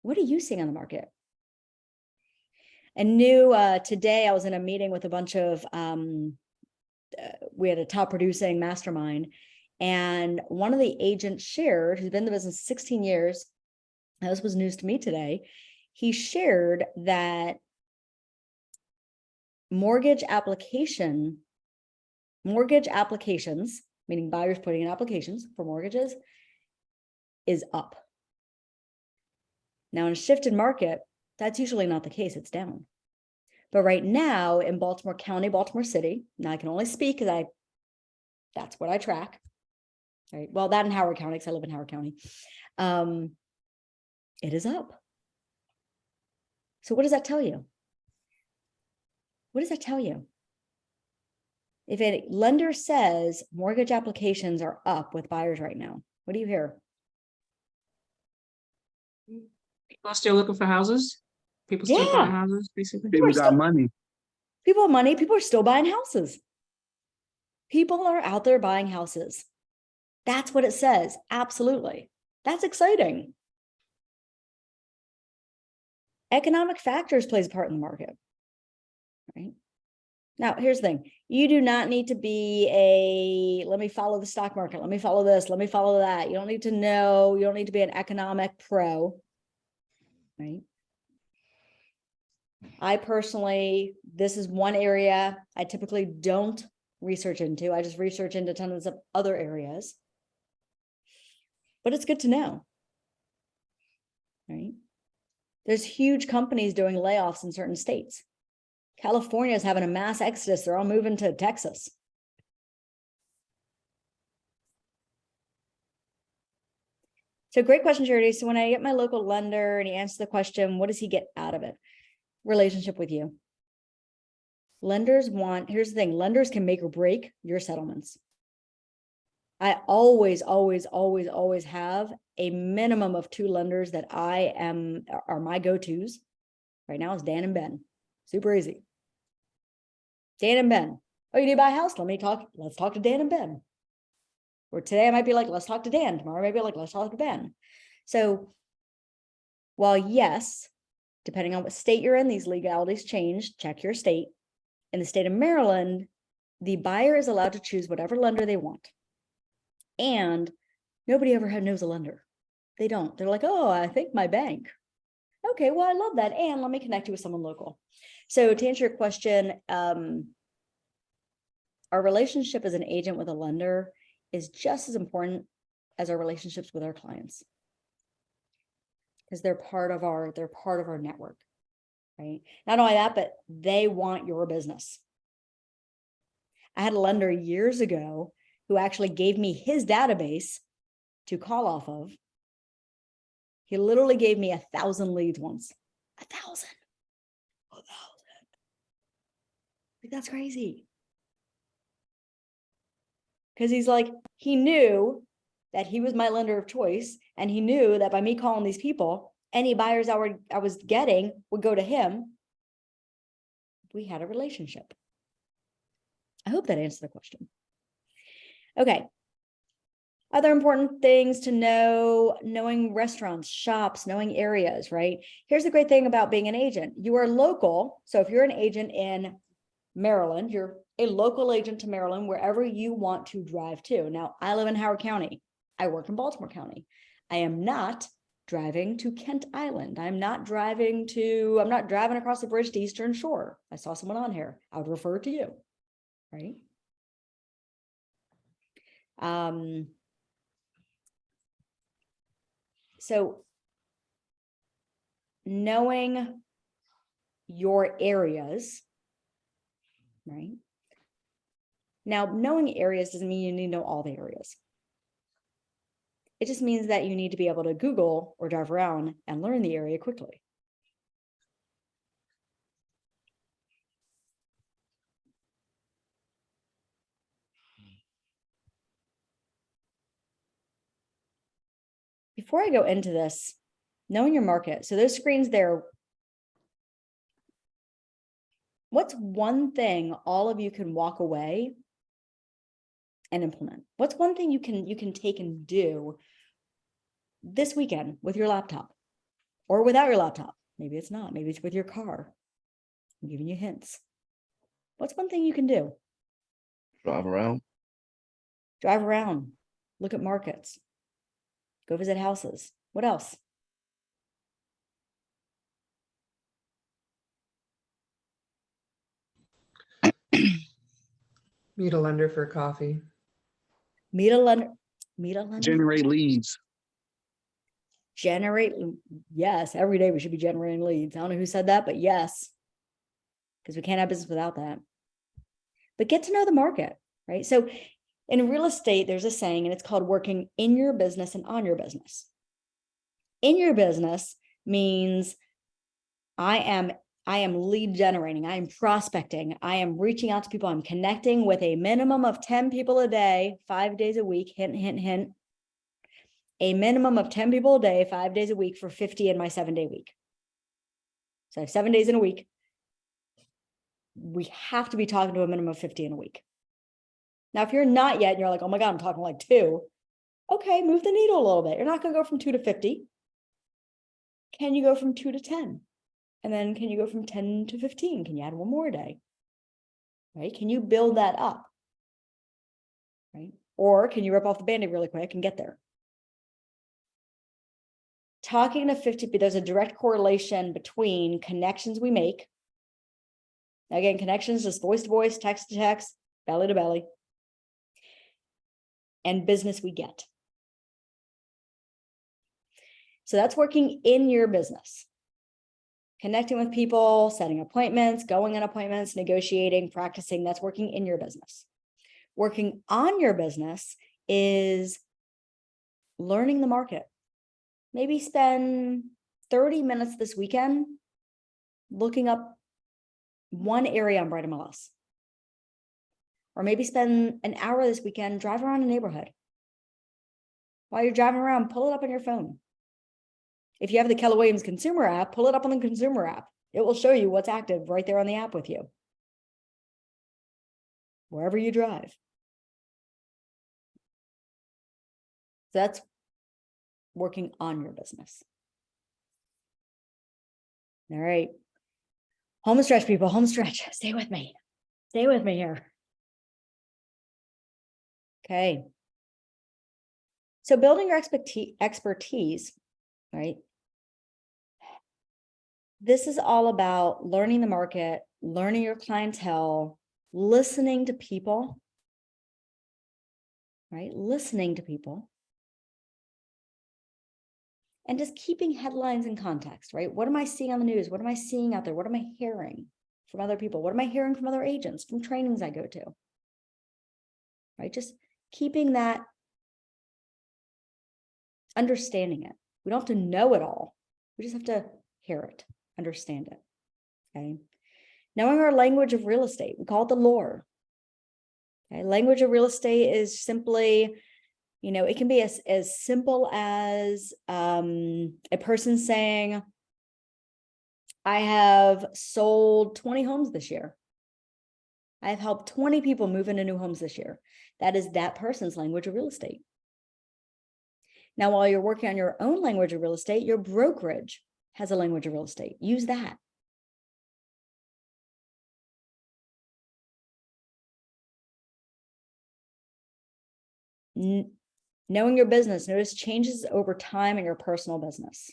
what are you seeing on the market? And today I was in a meeting with a bunch of, we had a top producing mastermind, and one of the agents shared, who's been in the business 16 years, and this was news to me today, he shared that mortgage applications, meaning buyers putting in applications for mortgages, is up. Now in a shifted market, that's usually not the case, it's down. But right now in Baltimore County, Baltimore City, now I can only speak because that's what I track. Right. Well, that in Howard County, because I live in Howard County. It is up. So what does that tell you? What does that tell you? If a lender says mortgage applications are up with buyers right now, what do you hear? People are still looking for houses. People still buying Yeah. houses, basically. People got money. People have money. People are still buying houses. People are out there buying houses. That's what it says. Absolutely. That's exciting. Economic factors plays a part in the market, right? Now, here's the thing. You do not need to be let me follow the stock market. Let me follow this. Let me follow that. You don't need to know. You don't need to be an economic pro, right? I personally, this is one area I typically don't research into. I just research into tons of other areas. But it's good to know, right? There's huge companies doing layoffs in certain states. California is having a mass exodus. They're all moving to Texas. So great question, Charity. So when I get my local lender and he answers the question, what does he get out of it? Relationship with you. Lenders here's the thing, lenders can make or break your settlements. I always have a minimum of 2 lenders that are my go-tos. Right now it's Dan and Ben. Super easy. Dan and Ben. Oh, you need to buy a house? Let's talk to Dan and Ben. Or today I might be like, let's talk to Dan. Tomorrow I might be like, let's talk to Ben. So while yes, depending on what state you're in, these legalities change, check your state. In the state of Maryland, the buyer is allowed to choose whatever lender they want. And nobody ever knows a lender. They don't. They're like, oh, I think my bank. Okay, well, I love that. And let me connect you with someone local. So to answer your question, our relationship as an agent with a lender is just as important as our relationships with our clients. Because they're part of our network, right? Not only that, but they want your business. I had a lender years ago who actually gave me his database to call off of. He literally gave me 1,000 leads once. 1,000. 1,000. Like, that's crazy. Because he's like, he knew that he was my lender of choice, and he knew that by me calling these people, any buyers I was getting would go to him. We had a relationship. I hope that answered the question. Okay. Other important things to know, knowing restaurants, shops, knowing areas, right? Here's the great thing about being an agent. You are local. So if you're an agent in Maryland, you're a local agent to Maryland, wherever you want to drive to. Now, I live in Howard County. I work in Baltimore County. I am not driving to Kent Island. I'm not driving across the bridge to Eastern Shore. I saw someone on here. I would refer to you, right? So knowing your areas, right? Now, knowing areas doesn't mean you need to know all the areas. It just means that you need to be able to Google or drive around and learn the area quickly. Before I go into this, knowing your market. So those screens there, what's one thing all of you can walk away and implement? What's one thing you can take and do this weekend with your laptop or without your laptop? Maybe it's not, maybe it's with your car. I'm giving you hints. What's one thing you can do? Drive around. Drive around, look at markets, go visit houses. What else? Meet a lender for coffee. Meet a lender. Generate leads. Yes, every day we should be generating leads. I don't know who said that, but yes, because we can't have business without that. But get to know the market, right? So in real estate, there's a saying, and it's called working in your business and on your business. In your business means I am lead generating, I am prospecting, I am reaching out to people, I'm connecting with a minimum of 10 people a day, 5 days a week, hint, hint, hint. A minimum of 10 people a day, 5 days a week for 50 in my 7-day week. So I have 7 days in a week. We have to be talking to a minimum of 50 in a week. Now, if you're not yet, and you're like, oh my God, I'm talking like 2. Okay, move the needle a little bit. You're not going to go from 2 to 50. Can you go from 2 to 10? And then can you go from 10 to 15? Can you add one more a day? Right? Can you build that up? Right? Or can you rip off the Band-Aid really quick and get there? Talking to 50, there's a direct correlation between connections we make. Again, connections, just voice to voice, text to text, belly to belly, and business we get. So that's working in your business. Connecting with people, setting appointments, going on appointments, negotiating, practicing, that's working in your business. Working on your business is learning the market. Maybe spend 30 minutes this weekend looking up one area on Bright MLS. Or maybe spend an hour this weekend, drive around a neighborhood. While you're driving around, pull it up on your phone. If you have the Keller Williams consumer app, pull it up on the consumer app. It will show you what's active right there on the app with you, wherever you drive. That's working on your business. All right. Home stretch, people, home stretch. Stay with me. Stay with me here. Okay. So building your expertise, right? This is all about learning the market, learning your clientele, listening to people, right? Listening to people. And just keeping headlines in context, right? What am I seeing on the news? What am I seeing out there? What am I hearing from other people? What am I hearing from other agents, from trainings I go to? Right? Just keeping that, understanding it. We don't have to know it all. We just have to hear it, understand it. Okay. Knowing our language of real estate, we call it the lore. Okay. Language of real estate is simply, it can be as simple as a person saying, I have sold 20 homes this year. I've helped 20 people move into new homes this year. That is that person's language of real estate. Now, while you're working on your own language of real estate, your brokerage has a language of real estate. Use that. Knowing your business, notice changes over time in your personal business.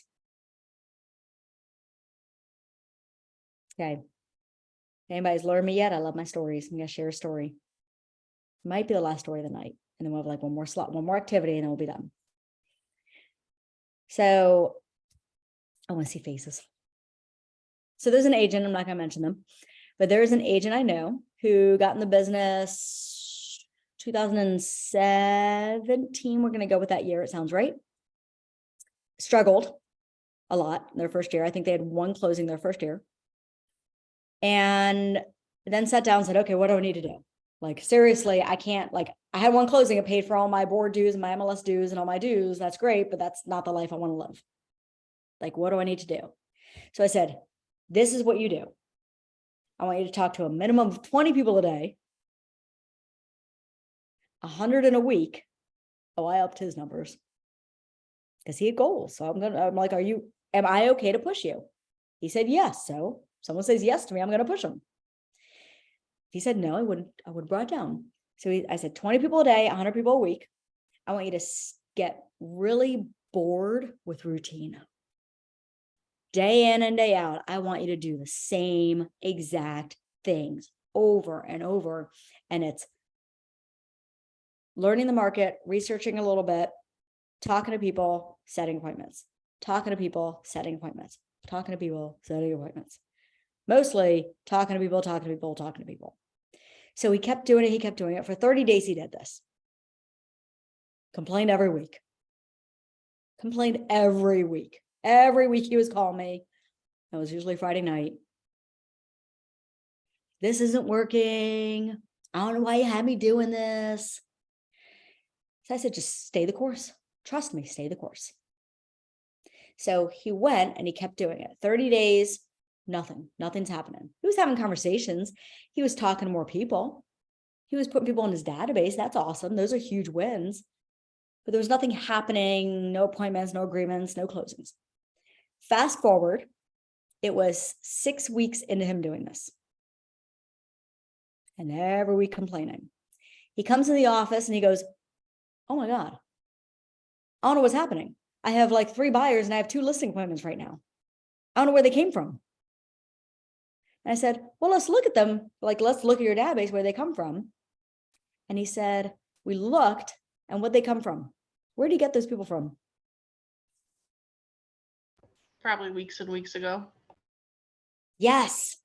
Okay. If anybody's learned me yet? I love my stories. I'm going to share a story. Might be the last story of the night. And then we'll have like one more slot, one more activity, and then we'll be done. So I want to see faces. So there's an agent, I'm not going to mention them, but there's an agent I know who got in the business 2017. We're going to go with that year. It sounds right. Struggled a lot in their first year. I think they had one closing their first year. And then sat down and said, okay, what do I need to do? Like, seriously, I can't, like, I had one closing. I paid for all my board dues and my MLS dues and all my dues. That's great, but that's not the life I want to live. Like, what do I need to do? So I said, this is what you do. I want you to talk to a minimum of 20 people a day, 100 in a week. Oh, I upped his numbers because he had goals. So I'm like, am I okay to push you? He said, yes. So someone says yes to me, I'm going to push them. He said, no, I would brought it down. So I said, 20 people a day, 100 people a week. I want you to get really bored with routine. Day in and day out, I want you to do the same exact things over and over. And it's learning the market, researching a little bit, talking to people, setting appointments, talking to people, setting appointments, talking to people, setting appointments. Mostly talking to people, talking to people, talking to people. So he kept doing it. He kept doing it. For 30 days, he did this. Complained every week. Complained every week. Every week he was calling me. It was usually Friday night. This isn't working. I don't know why you had me doing this. So I said, just stay the course. Trust me, stay the course. So he went and he kept doing it. 30 days, nothing's happening. He was having conversations. He was talking to more people. He was putting people in his database. That's awesome. Those are huge wins. But there was nothing happening, no appointments, no agreements, no closings. Fast forward, it was 6 weeks into him doing this. And every week complaining. He comes in the office and he goes, oh my God, I don't know what's happening. I have like 3 buyers and I have 2 listing appointments right now. I don't know where they came from. And I said, well, let's look at them. Like, let's look at your database, where they come from. And he said, we looked and where'd they come from? Where do you get those people from? Probably weeks and weeks ago. Yes.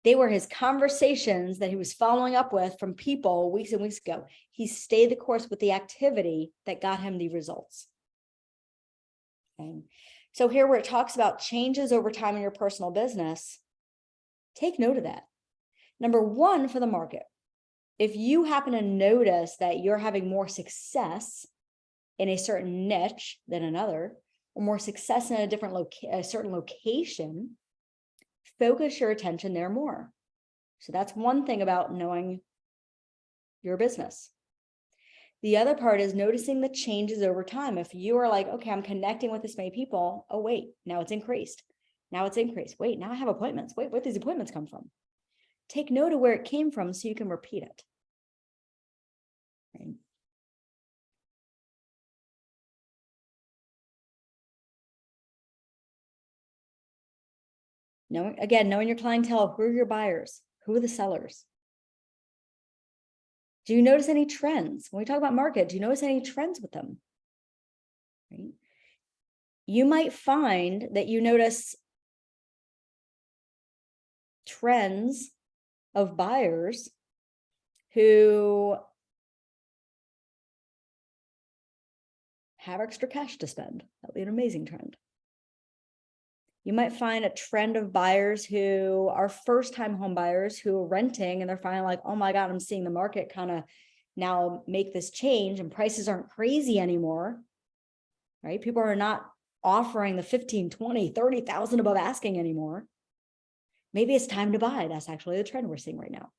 They were his conversations that he was following up with from people weeks and weeks ago. He stayed the course with the activity that got him the results. Okay. So here where it talks about changes over time in your personal business, take note of that. Number one, for the market. If you happen to notice that you're having more success in a certain niche than another, or more success in a certain location, focus your attention there more. So that's one thing about knowing your business. The other part is noticing the changes over time. If you are like, okay, I'm connecting with this many people. Oh, wait, now it's increased. Now it's increased. Wait, now I have appointments. Wait, where did these appointments come from? Take note of where it came from so you can repeat it. Right? Knowing your clientele, who are your buyers? Who are the sellers? Do you notice any trends? When we talk about market, do you notice any trends with them? Right? You might find that you notice trends of buyers who have extra cash to spend. That would be an amazing trend. You might find a trend of buyers who are first-time home buyers who are renting and they're finally like, oh my God, I'm seeing the market kind of now make this change and prices aren't crazy anymore, right? People are not offering the 15, 20, 30,000 above asking anymore. Maybe it's time to buy. That's actually the trend we're seeing right now.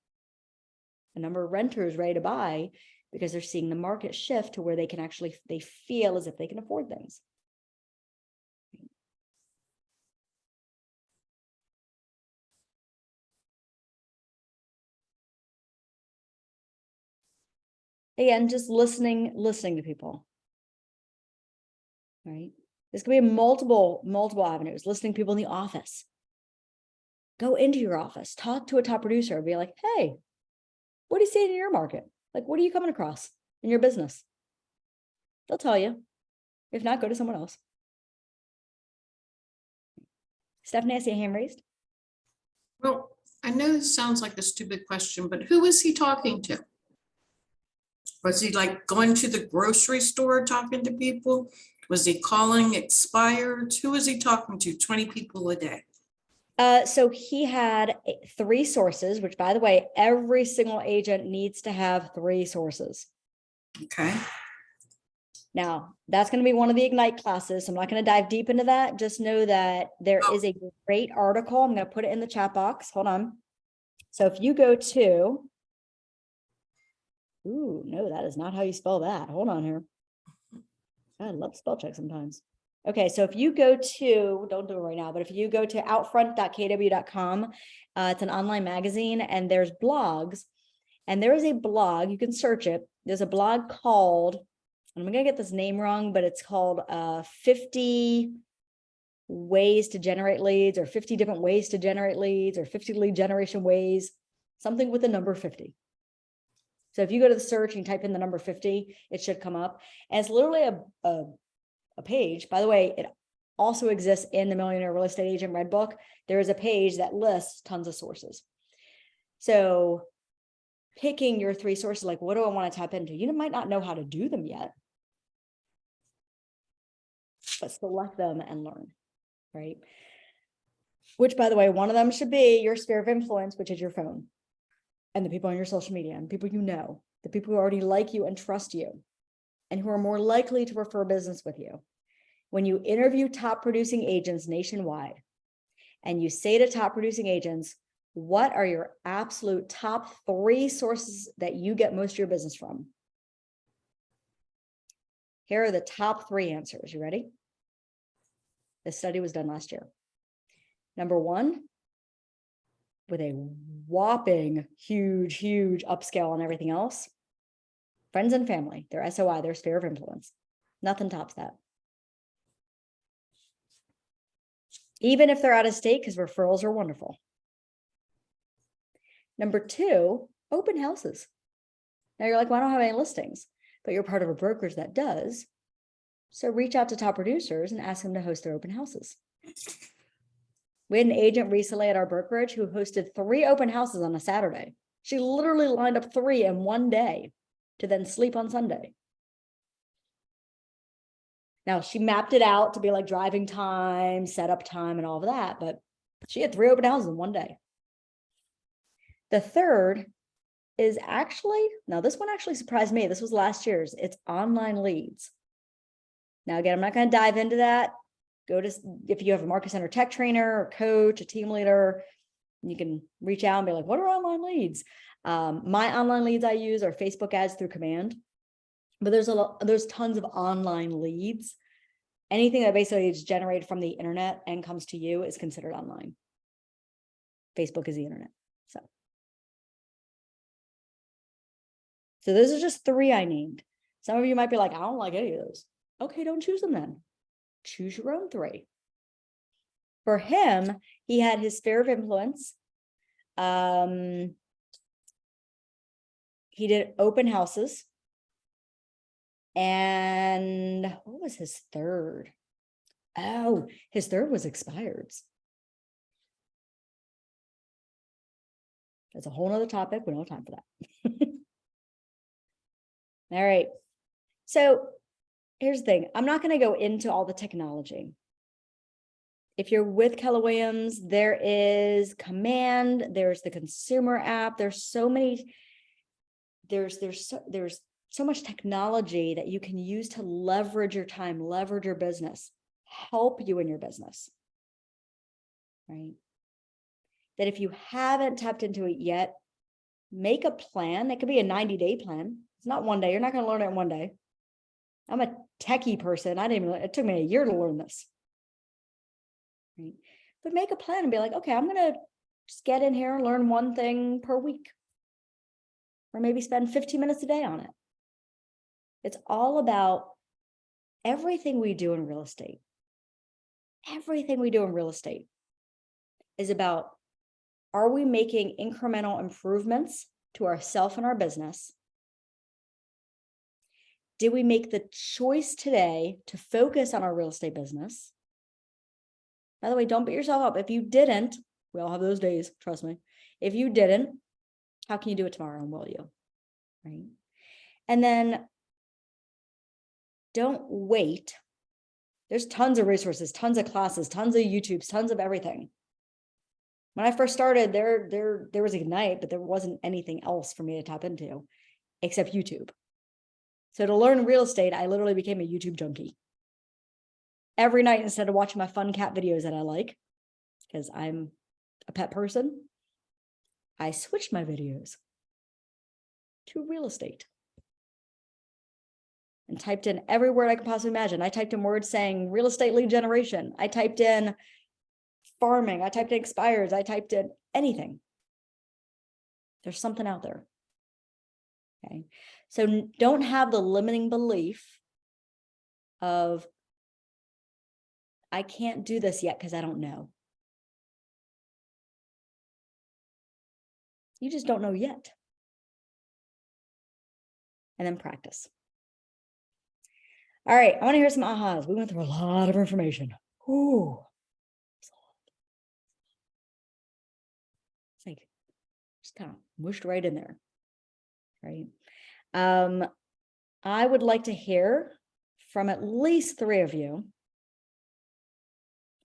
a number of renters ready to buy because they're seeing the market shift to where they can actually, they feel as if they can afford things. Again, just listening to people. Right? This could be multiple avenues, listening to people in the office. Go into your office, talk to a top producer, be like, hey, what do you see in your market? Like, what are you coming across in your business? They'll tell you. If not, go to someone else. Stephanie, I see a hand raised. Well, I know this sounds like a stupid question, but who was he talking to? Was he like going to the grocery store talking to people? Was he calling expireds? Who was he talking to? 20 people a day? So he had 3 sources, which, by the way, every single agent needs to have 3 sources. Okay. Now, that's going to be one of the Ignite classes. So I'm not going to dive deep into that. Just know that there is a great article. I'm going to put it in the chat box. Hold on. So if you go to, ooh, no, that is not how you spell that. Hold on here. I love spell check sometimes. Okay, so if you go to, don't do it right now, but if you go to outfront.kw.com, it's an online magazine and there's blogs. And there is a blog, you can search it. There's a blog called, I'm gonna get this name wrong, but it's called 50 ways to generate leads, or 50 different ways to generate leads, or 50 lead generation ways, something with the number 50. So if you go to the search and type in the number 50, it should come up. And it's literally a page. By the way, it also exists in the Millionaire Real Estate Agent Red Book. There is a page that lists tons of sources. So picking your 3 sources, like, what do I want to tap into? You might not know how to do them yet, but select them and learn, right? Which, by the way, one of them should be your sphere of influence, which is your phone and the people on your social media and people you know, the people who already like you and trust you and who are more likely to refer business with you. When you interview top producing agents nationwide and you say to top producing agents, what are your absolute top 3 sources that you get most of your business from? Here are the top 3 answers. You ready? This study was done last year. Number 1, with a whopping huge upscale on everything else, friends and family, their SOI, their sphere of influence. Nothing tops that. Even if they're out of state, because referrals are wonderful. Number 2, open houses. Now you're like, well, I don't have any listings, but you're part of a brokerage that does. So reach out to top producers and ask them to host their open houses. We had an agent recently at our brokerage who hosted 3 open houses on a Saturday. She literally lined up 3 in one day to then sleep on Sunday. Now she mapped it out to be like driving time, setup time, and all of that, but she had 3 open houses in one day. The third is actually, now this one actually surprised me. This was last year's. It's online leads. Now, again, I'm not going to dive into that. Go to, if you have a Market Center tech trainer or coach, a team leader, you can reach out and be like, what are online leads? My online leads I use are Facebook ads through Command, but there's tons of online leads. Anything that basically is generated from the internet and comes to you is considered online. Facebook is the internet. So those are just 3 I named. Some of you might be like, I don't like any of those. Okay, don't choose them then. Choose your own 3. For him, he had his sphere of influence. He did open houses. And what was his third? Oh, his third was expireds. That's a whole nother topic. We don't have time for that. All right. So here's the thing. I'm not going to go into all the technology. If you're with Keller Williams, there is Command, there's the consumer app. There's so many, there's so much technology that you can use to leverage your time, leverage your business, help you in your business, right? That if you haven't tapped into it yet, make a plan. It could be a 90-day plan. It's not one day. You're not going to learn it in one day. I'm a techie person. It took me a year to learn this. Right? But make a plan and be like, okay, I'm going to just get in here and learn one thing per week. Or maybe spend 15 minutes a day on it. It's all about everything we do in real estate. Everything we do in real estate is about, are we making incremental improvements to ourselves and our business? Did we make the choice today to focus on our real estate business? By the way, don't beat yourself up. If you didn't, we all have those days, trust me. If you didn't, how can you do it tomorrow, and will you? Right? And then don't wait. There's tons of resources, tons of classes, tons of YouTubes, tons of everything. When I first started, there was Ignite, but there wasn't anything else for me to tap into except YouTube. So to learn real estate, I literally became a YouTube junkie. Every night, instead of watching my fun cat videos that I like, because I'm a pet person, I switched my videos to real estate and typed in every word I could possibly imagine. I typed in words saying real estate lead generation. I typed in farming. I typed in expires. I typed in anything. There's something out there. Okay. So don't have the limiting belief of, I can't do this yet because I don't know. You just don't know yet. And then practice. All right, I want to hear some ahas. We went through a lot of information. Ooh. It's like just kind of mushed right in there. Right. I would like to hear from at least 3 of you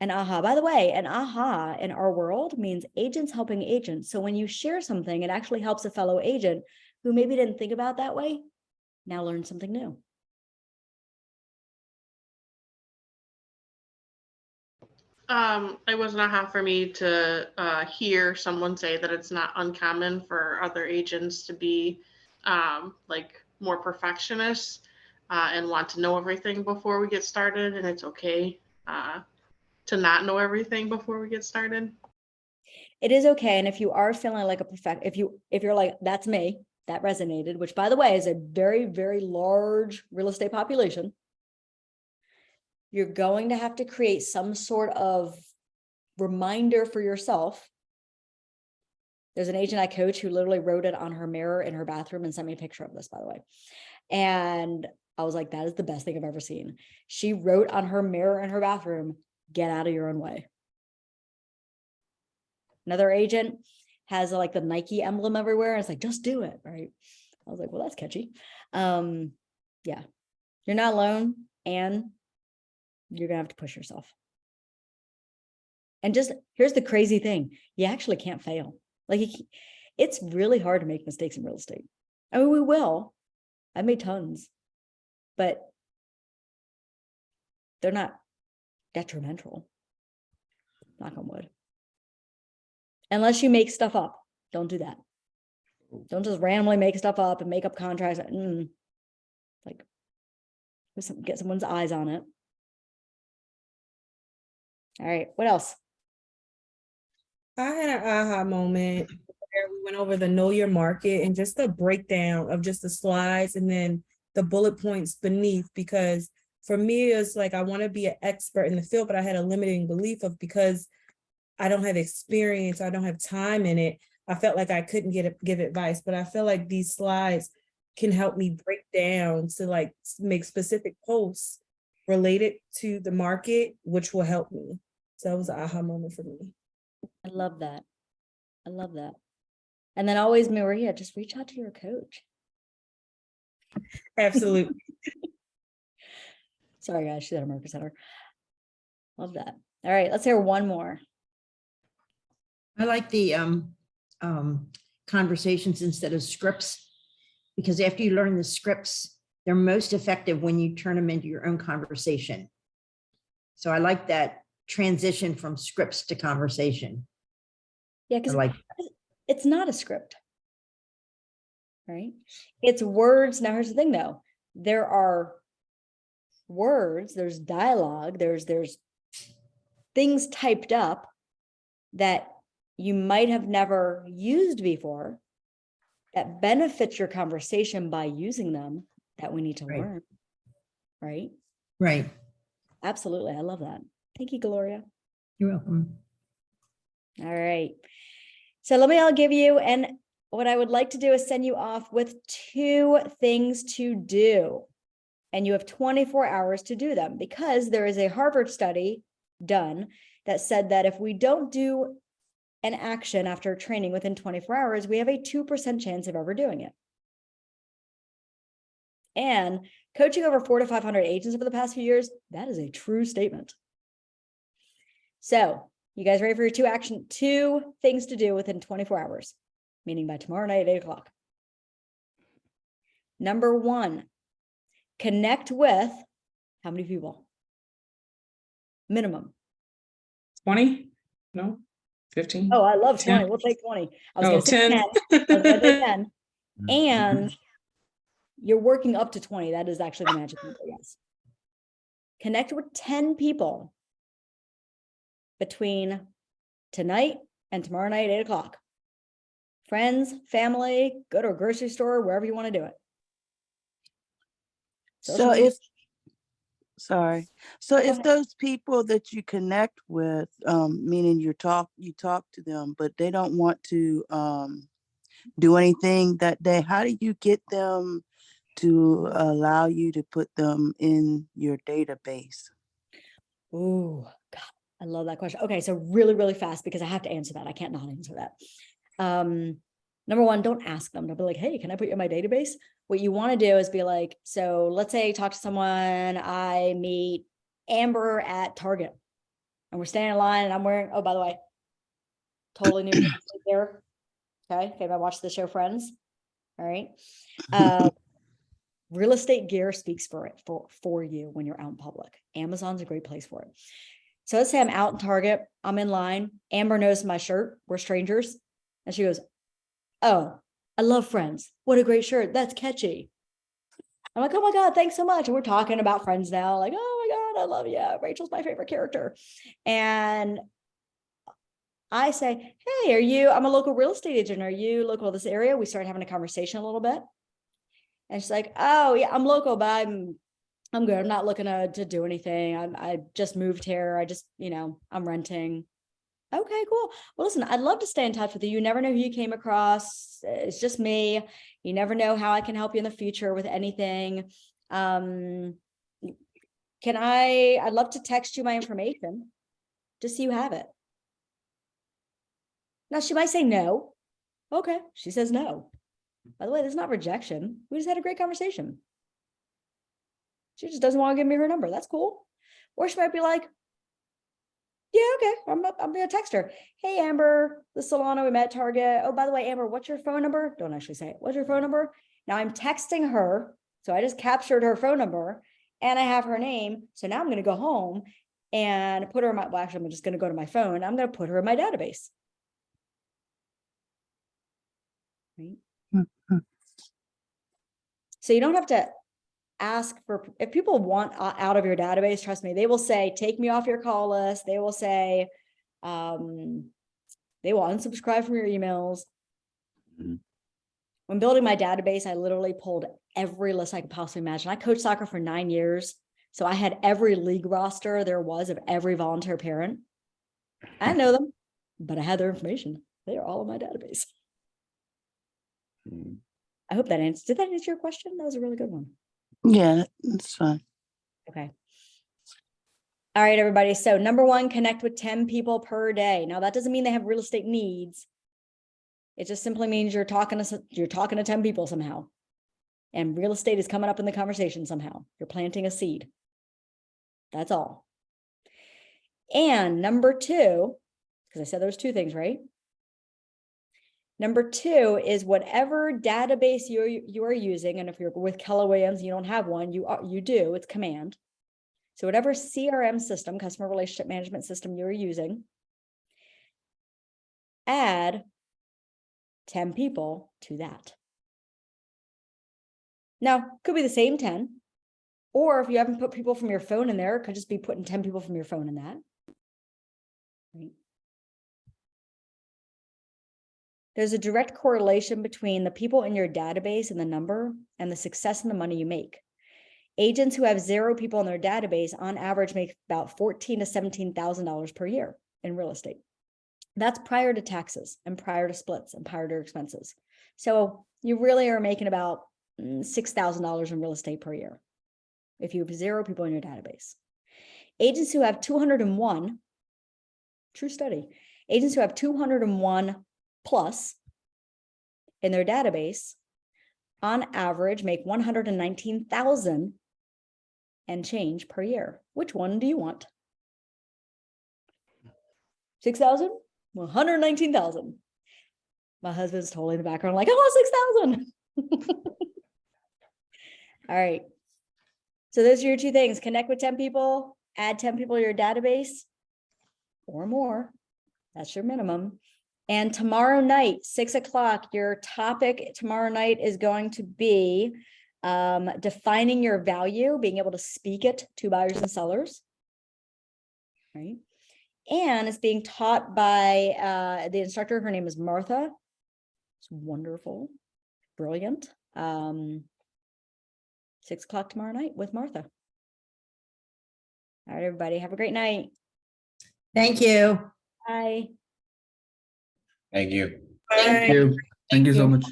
an aha. By the way, an aha in our world means agents helping agents. So when you share something, it actually helps a fellow agent who maybe didn't think about that way, now learn something new. It was an aha for me to hear someone say that it's not uncommon for other agents to be like more perfectionists and want to know everything before we get started, and it's okay to not know everything before we get started. It is okay. And if you are feeling like if you're like, that's me, that resonated, which by the way is a very, very large real estate population, you're going to have to create some sort of reminder for yourself. There's an agent I coach who literally wrote it on her mirror in her bathroom and sent me a picture of this, by the way. And I was like, that is the best thing I've ever seen. She wrote on her mirror in her bathroom, get out of your own way. Another agent has like the Nike emblem everywhere. And it's like, just do it, right? I was like, well, that's catchy. Yeah, you're not alone, and you're gonna have to push yourself. And just, here's the crazy thing. You actually can't fail. Like, it's really hard to make mistakes in real estate. I mean, we will. I made tons, but they're not detrimental. Knock on wood. Unless you make stuff up. Don't do that. Don't just randomly make stuff up and make up contracts. Like, get someone's eyes on it. All right, what else? I had an aha moment where we went over the know your market and just the breakdown of just the slides and then the bullet points beneath, because for me, it's like, I want to be an expert in the field, but I had a limiting belief of, because I don't have experience, I don't have time in it, I felt like I couldn't give advice. But I feel like these slides can help me break down to like make specific posts related to the market, which will help me. So that was an aha moment for me. I love that. I love that. And then always, Maria, just reach out to your coach. Absolutely. Sorry, guys, she's at America Center. Love that. All right, let's hear one more. I like the conversations instead of scripts, because after you learn the scripts, they're most effective when you turn them into your own conversation. So I like that transition from scripts to conversation. Yeah, because like it's not a script. right? It's words. Now, here's the thing though. There are words, there's dialogue, there's things typed up that you might have never used before that benefits your conversation by using them that we need to Right. learn, right? Right. Absolutely. I love that. Thank you, Gloria. You're welcome. All right. So I'll give you, and what I would like to do is send you off with 2 things to do. And you have 24 hours to do them, because there is a Harvard study done that said that if we don't do an action after training within 24 hours, we have a 2% chance of ever doing it. And coaching over 400 to 500 agents over the past few years, that is a true statement. So you guys ready for your 2 things to do within 24 hours, meaning by tomorrow night at 8 o'clock. Number 1, connect with how many people? Minimum. 20? No, 15? Oh, I love 20. 10. We'll take 20. I was Oh, going to say 10. 10. I was going to say 10. And you're working up to 20. That is actually the magic number, yes. Connect with 10 people between tonight and tomorrow night, 8 o'clock. Friends, family, go to a grocery store, wherever you want to do it. So media. if, sorry, so Go if ahead. those people that you connect with, meaning you talk to them, but they don't want to do anything that day, how do you get them to allow you to put them in your database? Ooh, God, I love that question. Okay, so really, really fast, because I have to answer that. I can't not answer that. Number 1, don't ask them. Don't be like, hey, can I put you in my database? What you want to do is be like, so let's say I talk to someone, I meet Amber at Target, and we're standing in line, and I'm wearing, oh, by the way, totally new there. Okay, I watched the show Friends. All right. Real estate gear speaks for it for you when you're out in public. Amazon's a great place for it. So let's say I'm out in Target, I'm in line. Amber knows my shirt. We're strangers. And she goes, oh, I love Friends. What a great shirt. That's catchy. I'm like, oh my God, thanks so much. And we're talking about Friends now. Like, oh my God, I love you. Rachel's my favorite character. And I say, hey, I'm a local real estate agent. Are you local to this area? We started having a conversation a little bit. And she's like, oh yeah, I'm local, but I'm good. I'm not looking to do anything. I just moved here. I just, I'm renting. Okay, cool. Well, listen, I'd love to stay in touch with you. You never know who you came across. It's just me. You never know how I can help you in the future with anything. I'd love to text you my information just so you have it. Now she might say no. Okay. She says no. By the way, that's not rejection. We just had a great conversation. She just doesn't want to give me her number. That's cool. Or she might be like, yeah, okay. I'm going to text her. Hey, Amber, this is Solana. We met at Target. Oh, by the way, Amber, what's your phone number? Don't actually say it. What's your phone number? Now I'm texting her. So I just captured her phone number and I have her name. So now I'm going to go home and put her in actually, I'm just going to go to my phone. I'm going to put her in my database. Right? Mm-hmm. So you don't have to ask for, if people want out of your database, trust me, they will say, take me off your call list. They will say, they will unsubscribe from your emails. Mhm. When building my database, I literally pulled every list I could possibly imagine. I coached soccer for 9 years. So I had every league roster there was of every volunteer parent. I didn't know them, but I had their information. They are all in my database. Mhm. I hope that answers. Did that answer your question? That was a really good one. Yeah, that's fine. Okay. All right, everybody. So number 1, connect with 10 people per day. Now that doesn't mean they have real estate needs. It just simply means you're talking to 10 people somehow. And real estate is coming up in the conversation somehow. You're planting a seed. That's all. And number 2, because I said there's 2 things, right? Number 2 is whatever database you are using, and if you're with Keller Williams, you don't have one, you do, it's Command. So whatever CRM system, customer relationship management system you're using, add 10 people to that. Now, could be the same 10. Or if you haven't put people from your phone in there, it could just be putting 10 people from your phone in that. Right. There's a direct correlation between the people in your database and the number and the success and the money you make. Agents who have 0 people in their database on average make about $14,000 to $17,000 per year in real estate. That's prior to taxes and prior to splits and prior to expenses. So you really are making about $6,000 in real estate per year if you have 0 people in your database. Agents who have 201, true study, agents who have 201 plus in their database on average make 119,000 and change per year. Which one do you want? 6,000? 119,000. My husband's totally in the background like, I want 6,000. All right. So those are your 2 things. Connect with 10 people, add 10 people to your database or more. That's your minimum. And tomorrow night, 6 o'clock, your topic tomorrow night is going to be defining your value, being able to speak it to buyers and sellers. Right. And it's being taught by the instructor. Her name is Martha. It's wonderful, brilliant. 6 o'clock tomorrow night with Martha. All right, everybody, have a great night. Thank you. Bye. Thank you. Thank you. Thank you so much.